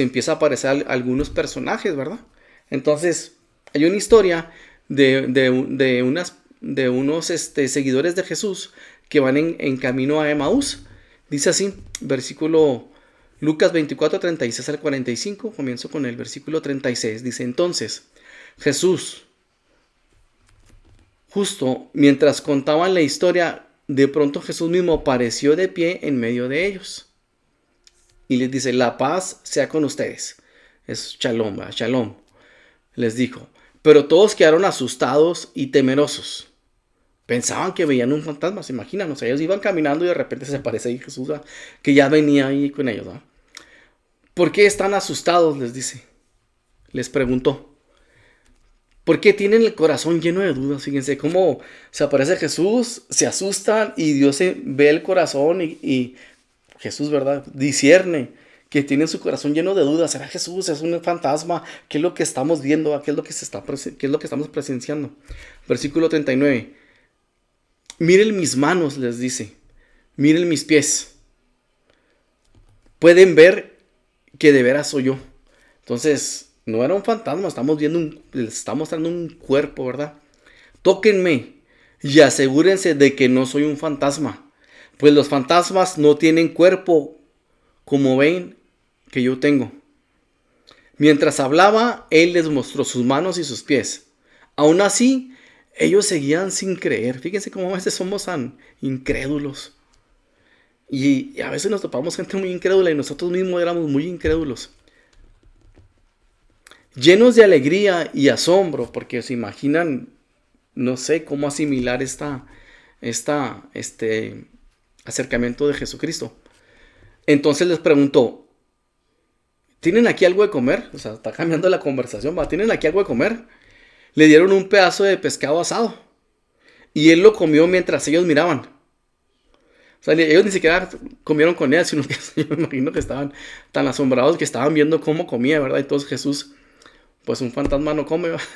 empieza a aparecer algunos personajes, ¿verdad? Entonces, hay una historia de unos seguidores de Jesús que van en camino a Emaús. Dice así, versículo Lucas 24, 36 al 45, comienzo con el versículo 36. Dice, entonces, Jesús, justo mientras contaban la historia, de pronto Jesús mismo apareció de pie en medio de ellos. Y les dice, la paz sea con ustedes. Es shalom, ¿verdad? Shalom, les dijo. Pero todos quedaron asustados y temerosos. Pensaban que veían un fantasma, se imaginan, o sea, ellos iban caminando y de repente se aparece ahí Jesús, ¿verdad?, que ya venía ahí con ellos, ¿verdad? ¿Por qué están asustados?, les dice. Les preguntó. ¿Por qué tienen el corazón lleno de dudas? Fíjense cómo se aparece Jesús, se asustan y Dios ve el corazón y Jesús, ¿verdad?, discierne que tienen su corazón lleno de dudas. ¿Será Jesús? ¿Es un fantasma? ¿Qué es lo que estamos viendo? ¿Qué es lo que estamos presenciando? Versículo 39. Miren mis manos, les dice. Miren mis pies. Pueden ver que de veras soy yo. Entonces, no era un fantasma. Les está mostrando un cuerpo, ¿verdad? Tóquenme y asegúrense de que no soy un fantasma. Pues los fantasmas no tienen cuerpo como ven que yo tengo. Mientras hablaba, él les mostró sus manos y sus pies. Aún así, ellos seguían sin creer. Fíjense cómo a veces somos tan incrédulos. Y a veces nos topamos gente muy incrédula y nosotros mismos éramos muy incrédulos. Llenos de alegría y asombro, porque se imaginan, no sé cómo asimilar este acercamiento de Jesucristo. Entonces les preguntó, ¿tienen aquí algo de comer? O sea, está cambiando la conversación, ¿va? ¿Tienen aquí algo de comer? Le dieron un pedazo de pescado asado y él lo comió mientras ellos miraban. O sea, ellos ni siquiera comieron con él, sino que yo me imagino que estaban tan asombrados que estaban viendo cómo comía, ¿verdad? Entonces Jesús, pues un fantasma no come, ¿verdad?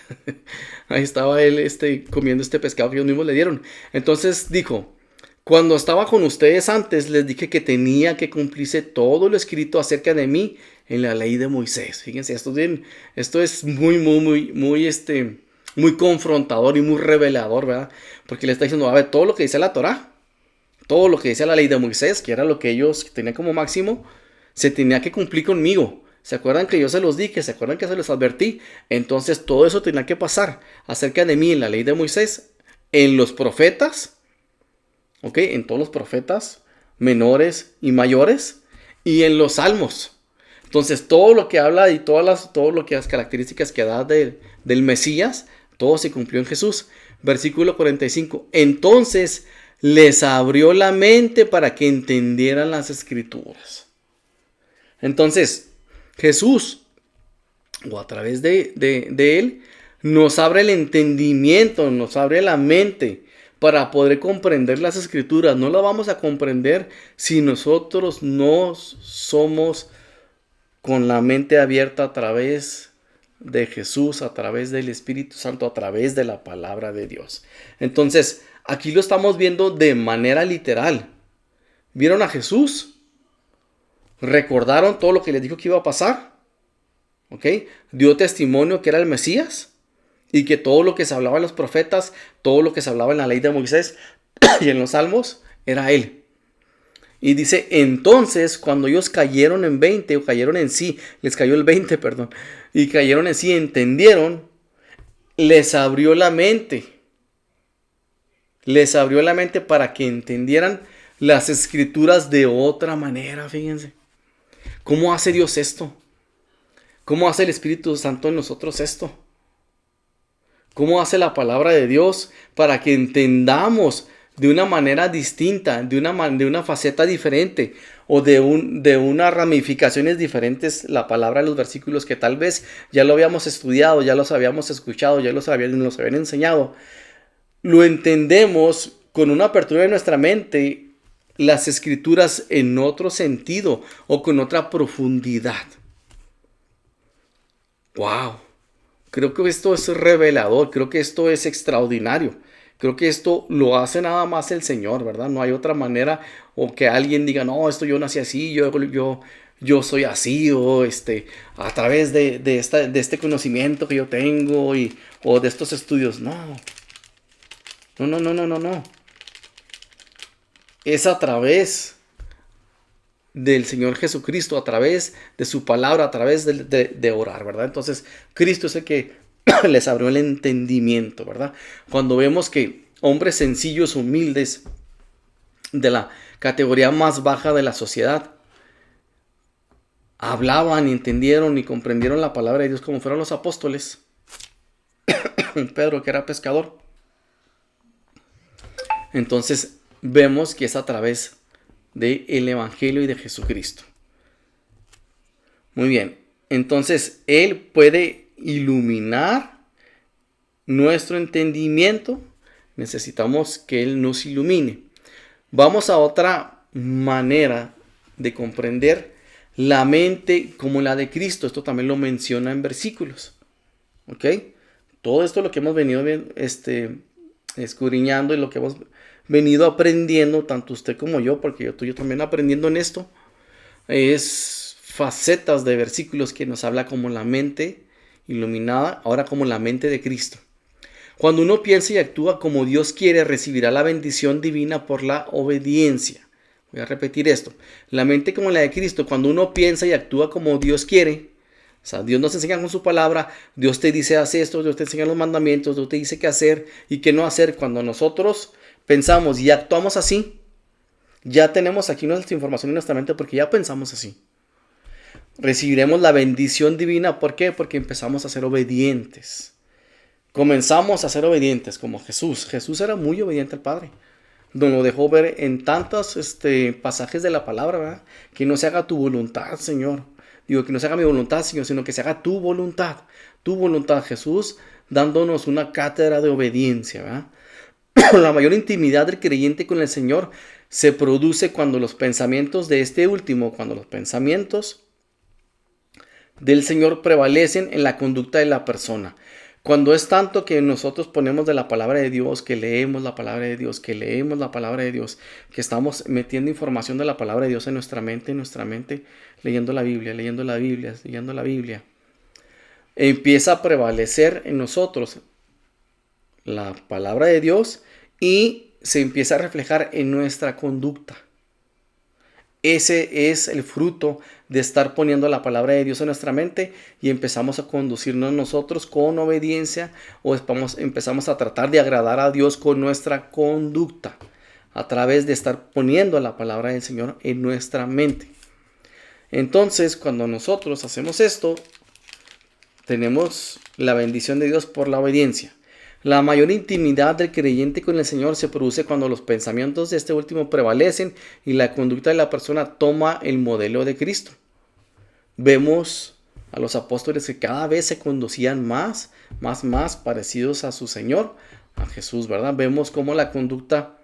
Ahí estaba él comiendo este pescado que ellos mismos le dieron. Entonces dijo, cuando estaba con ustedes antes, les dije que tenía que cumplirse todo lo escrito acerca de mí en la ley de Moisés. Fíjense, esto es muy muy confrontador y muy revelador, ¿verdad? Porque le está diciendo, a ver, todo lo que dice la Torá, todo lo que dice la ley de Moisés, que era lo que ellos tenían como máximo, se tenía que cumplir conmigo. ¿Se acuerdan que yo se los dije? ¿Se acuerdan que se los advertí? Entonces todo eso tenía que pasar acerca de mí en la ley de Moisés, en los profetas, ¿ok? En todos los profetas, menores y mayores, y en los salmos. Entonces todo lo que habla y todo lo que las características que da del Mesías, todo se cumplió en Jesús. Versículo 45. Entonces les abrió la mente para que entendieran las escrituras. Entonces, Jesús, o a través de Él, nos abre el entendimiento, nos abre la mente para poder comprender las escrituras. No las vamos a comprender si nosotros no somos con la mente abierta a través de Jesús, a través del Espíritu Santo, a través de la palabra de Dios. Entonces, aquí lo estamos viendo de manera literal. ¿Vieron a Jesús? ¿Recordaron todo lo que les dijo que iba a pasar? ¿Ok? Dio testimonio que era el Mesías y que todo lo que se hablaba en los profetas, todo lo que se hablaba en la ley de Moisés y en los salmos, era Él. Y dice, entonces, cuando ellos cayeron en 20, o cayeron en sí, les cayó el 20, perdón, y cayeron en sí, entendieron, les abrió la mente. Les abrió la mente para que entendieran las escrituras de otra manera, fíjense. ¿Cómo hace Dios esto? ¿Cómo hace el Espíritu Santo en nosotros esto? ¿Cómo hace la palabra de Dios para que entendamos de una manera distinta, de una faceta diferente o de unas ramificaciones diferentes la palabra de los versículos que tal vez ya lo habíamos estudiado, ya los habíamos escuchado, ya nos habían enseñado? Lo entendemos con una apertura de nuestra mente, las escrituras en otro sentido o con otra profundidad. ¡Wow! Creo que esto es revelador, creo que esto es extraordinario. Creo que esto lo hace nada más el Señor, ¿verdad? No hay otra manera o que alguien diga, no, esto yo nací así, yo soy así, o a través de este conocimiento que yo tengo o de estos estudios. No. No. Es a través del Señor Jesucristo, a través de su palabra, a través de orar, ¿verdad? Entonces, Cristo es el que les abrió el entendimiento, ¿verdad? Cuando vemos que hombres sencillos, humildes, de la categoría más baja de la sociedad, hablaban y entendieron y comprendieron la palabra de Dios como fueron los apóstoles. Pedro, que era pescador. Entonces, vemos que es a través del Evangelio y de Jesucristo. Muy bien. Entonces, Él puede iluminar nuestro entendimiento. Necesitamos que Él nos ilumine. Vamos a otra manera de comprender la mente como la de Cristo. Esto también lo menciona en versículos. ¿Ok? Todo esto es lo que hemos venido escudriñando y lo que hemos venido aprendiendo, tanto usted como yo, porque yo estoy también aprendiendo en esto, es facetas de versículos que nos habla como la mente iluminada, ahora como la mente de Cristo. Cuando uno piensa y actúa como Dios quiere, recibirá la bendición divina por la obediencia. Voy a repetir esto. La mente como la de Cristo, cuando uno piensa y actúa como Dios quiere, o sea, Dios nos enseña con su palabra, Dios te dice haz esto, Dios te enseña los mandamientos, Dios te dice qué hacer y qué no hacer. Cuando nosotros pensamos y actuamos así, ya tenemos aquí nuestra información en nuestra mente porque ya pensamos así. Recibiremos la bendición divina. ¿Por qué? Porque empezamos a ser obedientes. Comenzamos a ser obedientes como Jesús. Jesús era muy obediente al Padre. Nos lo dejó ver en tantos pasajes de la palabra, ¿verdad? Que no se haga tu voluntad, Señor. Digo, que no se haga mi voluntad, Señor, sino que se haga tu voluntad. Tu voluntad, Jesús, dándonos una cátedra de obediencia, ¿verdad? La mayor intimidad del creyente con el Señor se produce cuando los pensamientos de este último, cuando los pensamientos del Señor prevalecen en la conducta de la persona. Cuando es tanto que nosotros ponemos de la palabra de Dios, que leemos la palabra de Dios, que leemos la palabra de Dios, que estamos metiendo información de la palabra de Dios en nuestra mente, leyendo la Biblia, empieza a prevalecer en nosotros la palabra de Dios y se empieza a reflejar en nuestra conducta. Ese es el fruto de estar poniendo la palabra de Dios en nuestra mente y empezamos a conducirnos nosotros con obediencia o empezamos a tratar de agradar a Dios con nuestra conducta a través de estar poniendo la palabra del Señor en nuestra mente. Entonces, cuando nosotros hacemos esto, tenemos la bendición de Dios por la obediencia. La mayor intimidad del creyente con el Señor se produce cuando los pensamientos de este último prevalecen y la conducta de la persona toma el modelo de Cristo. Vemos a los apóstoles que cada vez se conducían más parecidos a su Señor, a Jesús, ¿verdad? Vemos cómo la conducta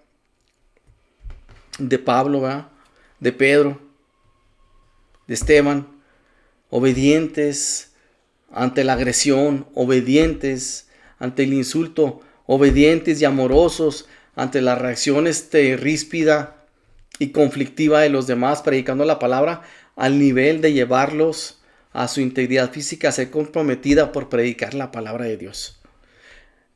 de Pablo, ¿verdad? De Pedro, de Esteban, obedientes ante la agresión, obedientes ante el insulto, obedientes y amorosos ante la reacción ríspida y conflictiva de los demás, predicando la palabra al nivel de llevarlos a su integridad física, a ser comprometida por predicar la palabra de Dios.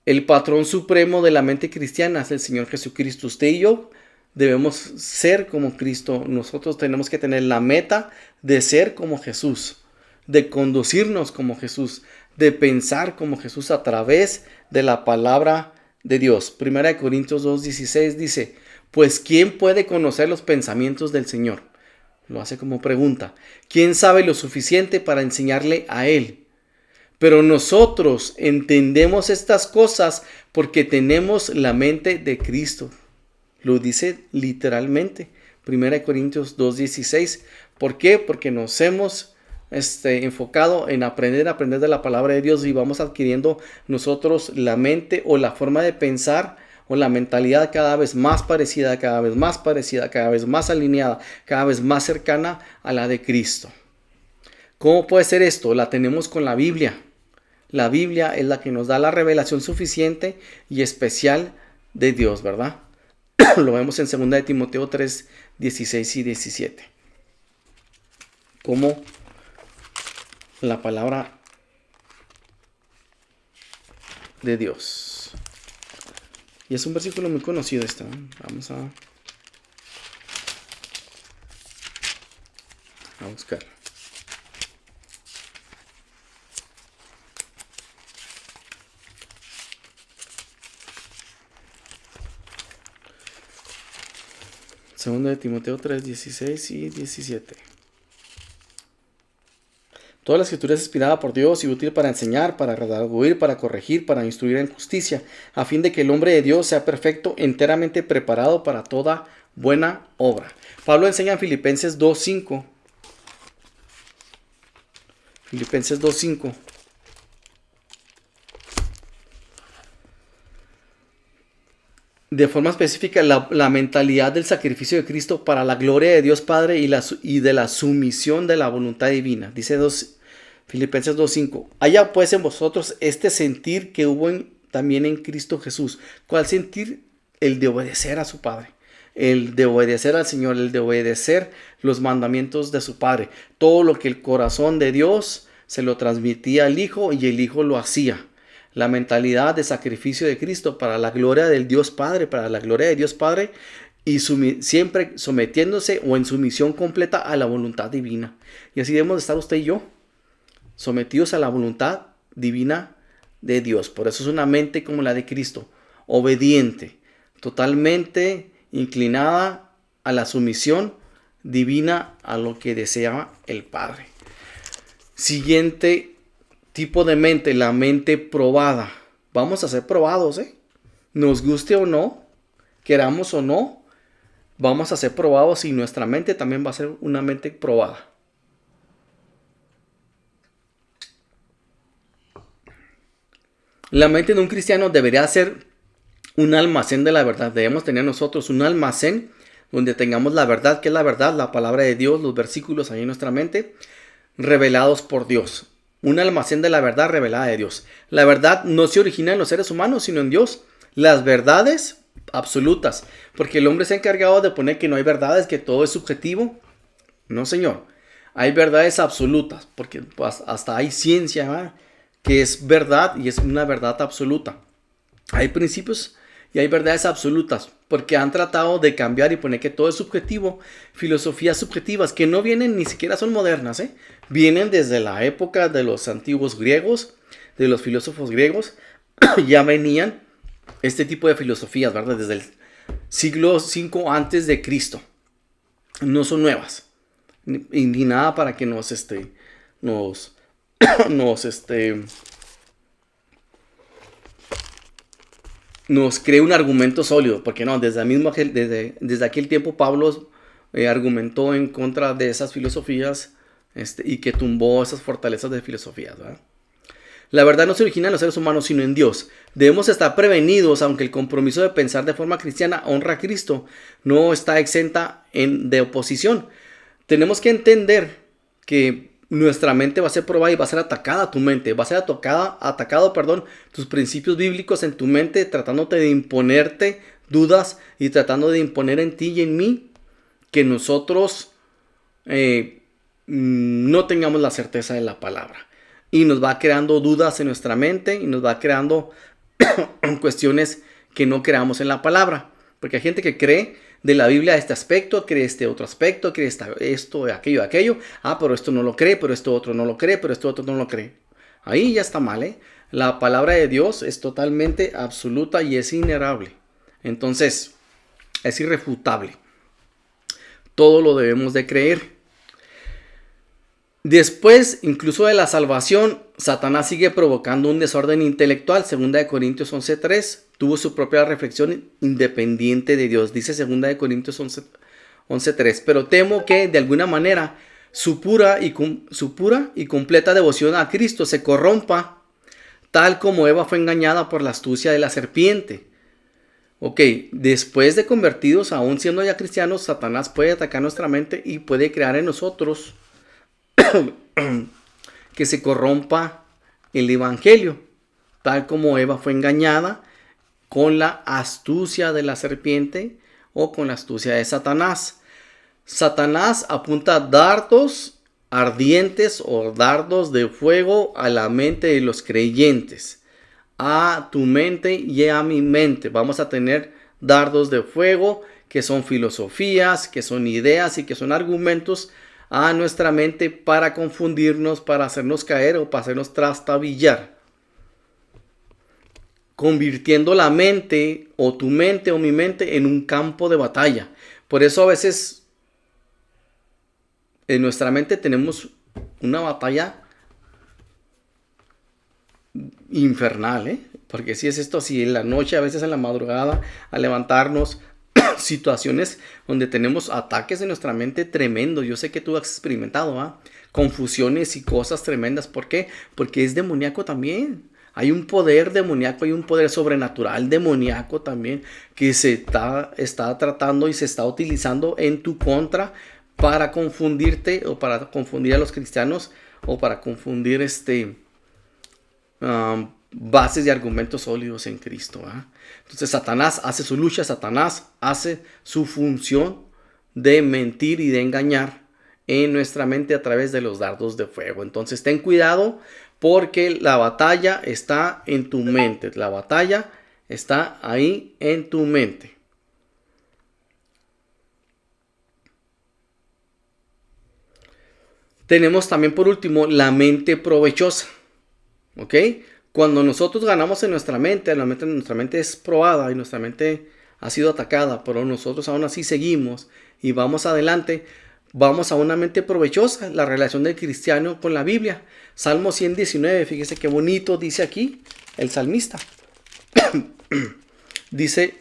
El patrón supremo de la mente cristiana es el Señor Jesucristo. Usted y yo debemos ser como Cristo. Nosotros tenemos que tener la meta de ser como Jesús, de conducirnos como Jesús, de pensar como Jesús a través de la palabra de Dios. 1 Corintios 2:16 dice, pues ¿quién puede conocer los pensamientos del Señor? Lo hace como pregunta. ¿Quién sabe lo suficiente para enseñarle a Él? Pero nosotros entendemos estas cosas porque tenemos la mente de Cristo. Lo dice literalmente. 1 Corintios 2:16. ¿Por qué? Porque nos hemos enfocado en aprender de la palabra de Dios y vamos adquiriendo nosotros la mente o la forma de pensar o la mentalidad cada vez más parecida, cada vez más alineada, cada vez más cercana a la de Cristo. ¿Cómo puede ser esto? La tenemos con la Biblia. La Biblia es la que nos da la revelación suficiente y especial de Dios, ¿verdad? Lo vemos en 2 de Timoteo 3:16 y 17. Cómo la palabra de Dios. Y es un versículo muy conocido este, ¿no? Vamos a buscar. Segundo de Timoteo 3:16 y 17. Toda la escritura es inspirada por Dios y útil para enseñar, para redarguir, para corregir, para instruir en justicia, a fin de que el hombre de Dios sea perfecto, enteramente preparado para toda buena obra. Pablo enseña en Filipenses 2:5. Filipenses 2:5. De forma específica, la mentalidad del sacrificio de Cristo para la gloria de Dios Padre y de la sumisión de la voluntad divina. Dice Filipenses 2:5. Haya pues en vosotros este sentir que hubo también en Cristo Jesús. ¿Cuál sentir? El de obedecer a su Padre. El de obedecer al Señor, el de obedecer los mandamientos de su Padre. Todo lo que el corazón de Dios se lo transmitía al Hijo y el Hijo lo hacía. La mentalidad de sacrificio de Cristo para la gloria del Dios Padre, para la gloria de Dios Padre y siempre sometiéndose o en sumisión completa a la voluntad divina. Y así debemos de estar usted y yo, sometidos a la voluntad divina de Dios. Por eso es una mente como la de Cristo, obediente, totalmente inclinada a la sumisión divina a lo que desea el Padre. Siguiente tipo de mente, la mente probada. Vamos a ser probados, nos guste o no, queramos o no, vamos a ser probados y nuestra mente también va a ser una mente probada. La mente de un cristiano debería ser un almacén de la verdad. Debemos tener nosotros un almacén donde tengamos la verdad, que es la verdad, la palabra de Dios, los versículos ahí en nuestra mente, revelados por Dios. Un almacén de la verdad revelada de Dios. La verdad no se origina en los seres humanos, sino en Dios. Las verdades absolutas. Porque el hombre se ha encargado de poner que no hay verdades, que todo es subjetivo. No, señor. Hay verdades absolutas. Porque pues, hasta hay ciencia, ¿verdad?, que es verdad y es una verdad absoluta. Hay principios y hay verdades absolutas, porque han tratado de cambiar y poner que todo es subjetivo, filosofías subjetivas que no vienen ni siquiera son modernas, ¿eh? Vienen desde la época de los antiguos griegos, de los filósofos griegos, ya venían este tipo de filosofías, ¿verdad? Desde el siglo V antes de Cristo. No son nuevas, ni nada para que nos cree un argumento sólido, porque no, desde aquel tiempo Pablo argumentó en contra de esas filosofías y que tumbó esas fortalezas de filosofías, ¿verdad? La verdad no se origina en los seres humanos, sino en Dios. Debemos estar prevenidos, aunque el compromiso de pensar de forma cristiana honra a Cristo, no está exenta de oposición. Tenemos que entender que nuestra mente va a ser probada y va a ser atacada tu mente, va a ser atacado, tus principios bíblicos en tu mente, tratándote de imponerte dudas y tratando de imponer en ti y en mí que nosotros no tengamos la certeza de la palabra. Y nos va creando dudas en nuestra mente y nos va creando cuestiones que no creamos en la palabra. Porque hay gente que cree de la Biblia este aspecto, cree este otro aspecto, cree esto, aquello. Ah, pero esto no lo cree, pero esto otro no lo cree, pero esto otro no lo cree. Ahí ya está mal, ¿eh? La palabra de Dios es totalmente absoluta y es innerable. Entonces, es irrefutable. Todo lo debemos de creer. Después, incluso de la salvación, Satanás sigue provocando un desorden intelectual. 2 Corintios 11:3 tuvo su propia reflexión independiente de Dios. Dice 2 Corintios 11:3. Pero temo que de alguna manera su pura y completa devoción a Cristo se corrompa, tal como Eva fue engañada por la astucia de la serpiente. Ok, después de convertidos, aún siendo ya cristianos, Satanás puede atacar nuestra mente y puede crear en nosotros que se corrompa el evangelio, tal como Eva fue engañada con la astucia de la serpiente o con la astucia de Satanás. Satanás apunta dardos ardientes o dardos de fuego a la mente de los creyentes, a tu mente y a mi mente. Vamos a tener dardos de fuego que son filosofías, que son ideas y que son argumentos a nuestra mente para confundirnos, para hacernos caer o para hacernos trastabillar. Convirtiendo la mente o tu mente o mi mente en un campo de batalla. Por eso a veces en nuestra mente tenemos una batalla infernal, ¿eh? Porque si es esto, si en la noche, a veces en la madrugada, al levantarnos, situaciones donde tenemos ataques en nuestra mente tremendos. Yo sé que tú has experimentado confusiones y cosas tremendas. ¿Por qué? Porque es demoníaco también. Hay un poder demoníaco, hay un poder sobrenatural demoníaco también que se está tratando y se está utilizando en tu contra para confundirte o para confundir a los cristianos o para confundir bases y argumentos sólidos en Cristo. Entonces Satanás hace su lucha, Satanás hace su función de mentir y de engañar en nuestra mente a través de los dardos de fuego. Entonces ten cuidado porque la batalla está en tu mente. La batalla está ahí en tu mente. Tenemos también por último la mente provechosa. ¿Ok? Cuando nosotros ganamos en nuestra mente es probada y nuestra mente ha sido atacada, pero nosotros aún así seguimos y vamos adelante, vamos a una mente provechosa, la relación del cristiano con la Biblia. Salmo 119, fíjese qué bonito dice aquí el salmista. Dice,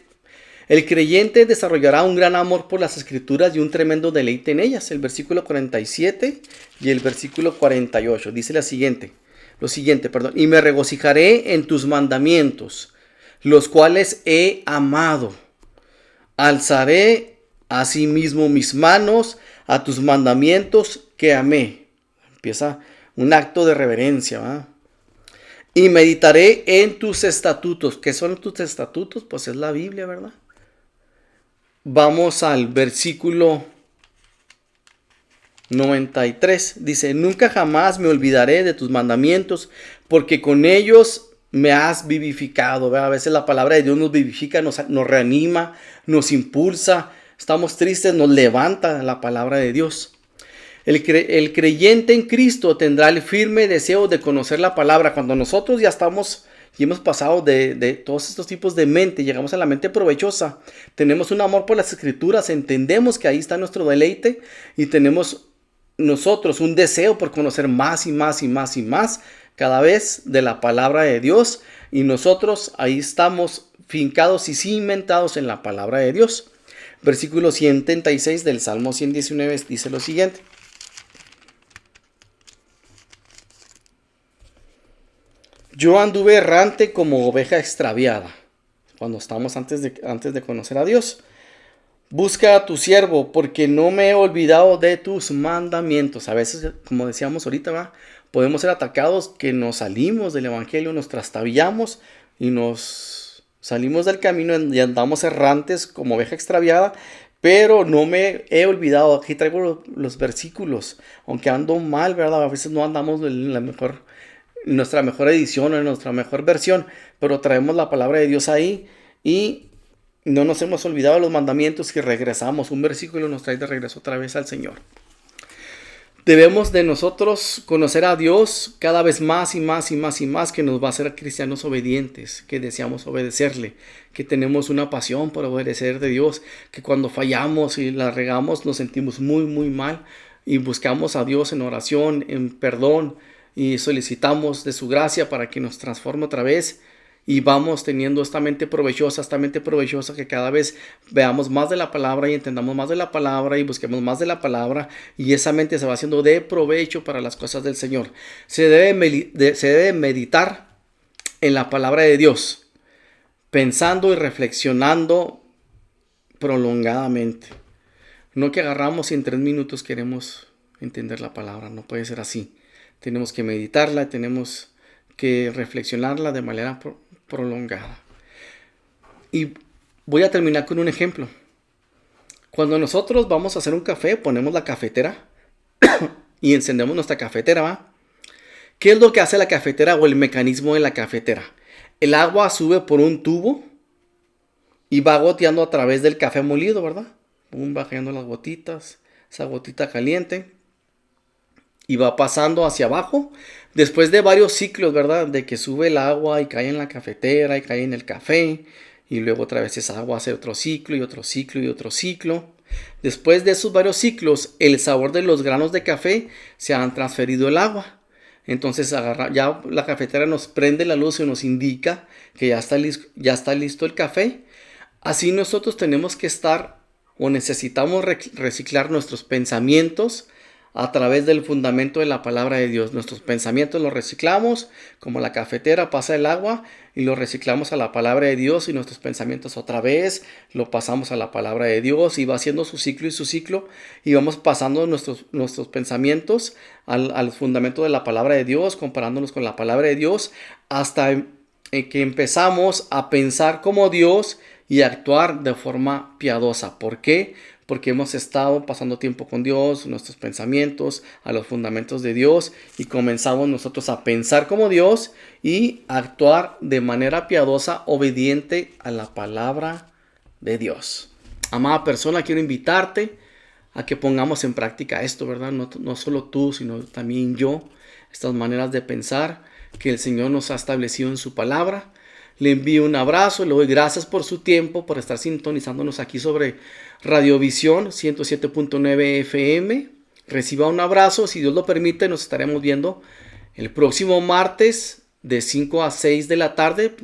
el creyente desarrollará un gran amor por las escrituras y un tremendo deleite en ellas. El versículo 47 y el versículo 48 dice lo siguiente, y me regocijaré en tus mandamientos, los cuales he amado. Alzaré asimismo mis manos a tus mandamientos que amé. Empieza un acto de reverencia, ¿verdad? Y meditaré en tus estatutos. ¿Qué son tus estatutos? Pues es la Biblia, ¿verdad? Vamos al versículo 93. Dice, nunca jamás me olvidaré de tus mandamientos, porque con ellos me has vivificado, ¿verdad? A veces la palabra de Dios nos vivifica, nos reanima, nos impulsa. Estamos tristes, nos levanta la palabra de Dios. El creyente en Cristo tendrá el firme deseo de conocer la palabra. Cuando nosotros ya estamos y hemos pasado de todos estos tipos de mente, llegamos a la mente provechosa, tenemos un amor por las Escrituras, entendemos que ahí está nuestro deleite y tenemos nosotros un deseo por conocer más y más y más y más cada vez de la palabra de Dios, y nosotros ahí estamos fincados y cimentados en la palabra de Dios. Versículo 136 del Salmo 119 dice lo siguiente: yo anduve errante como oveja extraviada. Cuando estamos antes de conocer a Dios. Busca a tu siervo, porque no me he olvidado de tus mandamientos. A veces, como decíamos ahorita, ¿va? Podemos ser atacados que nos salimos del evangelio, nos trastabillamos y nos salimos del camino y andamos errantes como oveja extraviada. Pero no me he olvidado. Aquí traigo los versículos. Aunque ando mal, ¿verdad? A veces no andamos en nuestra mejor edición o en nuestra mejor versión, pero traemos la palabra de Dios ahí y no nos hemos olvidado de los mandamientos y regresamos. Un versículo nos trae de regreso otra vez al Señor. Debemos de nosotros conocer a Dios cada vez más y más y más y más, que nos va a hacer cristianos obedientes, que deseamos obedecerle, que tenemos una pasión por obedecer de Dios, que cuando fallamos y la regamos nos sentimos muy muy mal y buscamos a Dios en oración, en perdón, y solicitamos de su gracia para que nos transforme otra vez y vamos teniendo esta mente provechosa, que cada vez veamos más de la palabra y entendamos más de la palabra y busquemos más de la palabra, y esa mente se va haciendo de provecho para las cosas del Señor. Se debe meditar en la palabra de Dios, pensando y reflexionando prolongadamente. No que agarramos y en 3 minutos queremos entender la palabra, no puede ser así. Tenemos que meditarla, tenemos que reflexionarla de manera prolongada. Y voy a terminar con un ejemplo. Cuando nosotros vamos a hacer un café, ponemos la cafetera y encendemos nuestra cafetera, ¿va? ¿Qué es lo que hace la cafetera o el mecanismo de la cafetera? El agua sube por un tubo y va goteando a través del café molido, ¿verdad? Va cayendo las gotitas, esa gotita caliente, y va pasando hacia abajo. Después de varios ciclos, ¿verdad? De que sube el agua y cae en la cafetera y cae en el café. Y luego otra vez esa agua hace otro ciclo y otro ciclo y otro ciclo. Después de esos varios ciclos, el sabor de los granos de café se han transferido al agua. Entonces ya la cafetera nos prende la luz y nos indica que ya está listo el café. Así nosotros tenemos que estar o necesitamos reciclar nuestros pensamientos a través del fundamento de la palabra de Dios. Nuestros pensamientos los reciclamos, como la cafetera pasa el agua, y los reciclamos a la palabra de Dios, y nuestros pensamientos otra vez lo pasamos a la palabra de Dios, y va haciendo su ciclo, y vamos pasando nuestros pensamientos al fundamento de la palabra de Dios, comparándonos con la palabra de Dios, hasta que empezamos a pensar como Dios y actuar de forma piadosa. ¿Por qué? Porque hemos estado pasando tiempo con Dios, nuestros pensamientos a los fundamentos de Dios, y comenzamos nosotros a pensar como Dios y a actuar de manera piadosa, obediente a la palabra de Dios. Amada persona, quiero invitarte a que pongamos en práctica esto, ¿verdad? No solo tú, sino también yo, estas maneras de pensar que el Señor nos ha establecido en su palabra. Le envío un abrazo, le doy gracias por su tiempo, por estar sintonizándonos aquí sobre Radiovisión 107.9 FM. Reciba un abrazo, si Dios lo permite, nos estaremos viendo el próximo martes de 5 a 6 de la tarde,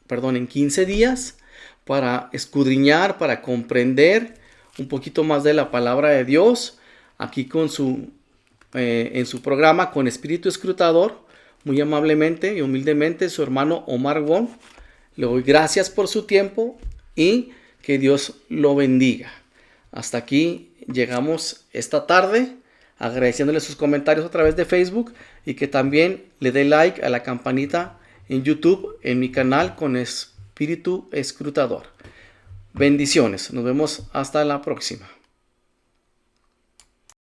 en 15 días, para escudriñar, para comprender un poquito más de la palabra de Dios, aquí en su programa Con Espíritu Escrutador. Muy amablemente y humildemente, su hermano Omar Wong. Le doy gracias por su tiempo y que Dios lo bendiga. Hasta aquí llegamos esta tarde, agradeciéndole sus comentarios a través de Facebook, y que también le dé like a la campanita en YouTube, en mi canal Con Espíritu Escrutador. Bendiciones. Nos vemos hasta la próxima.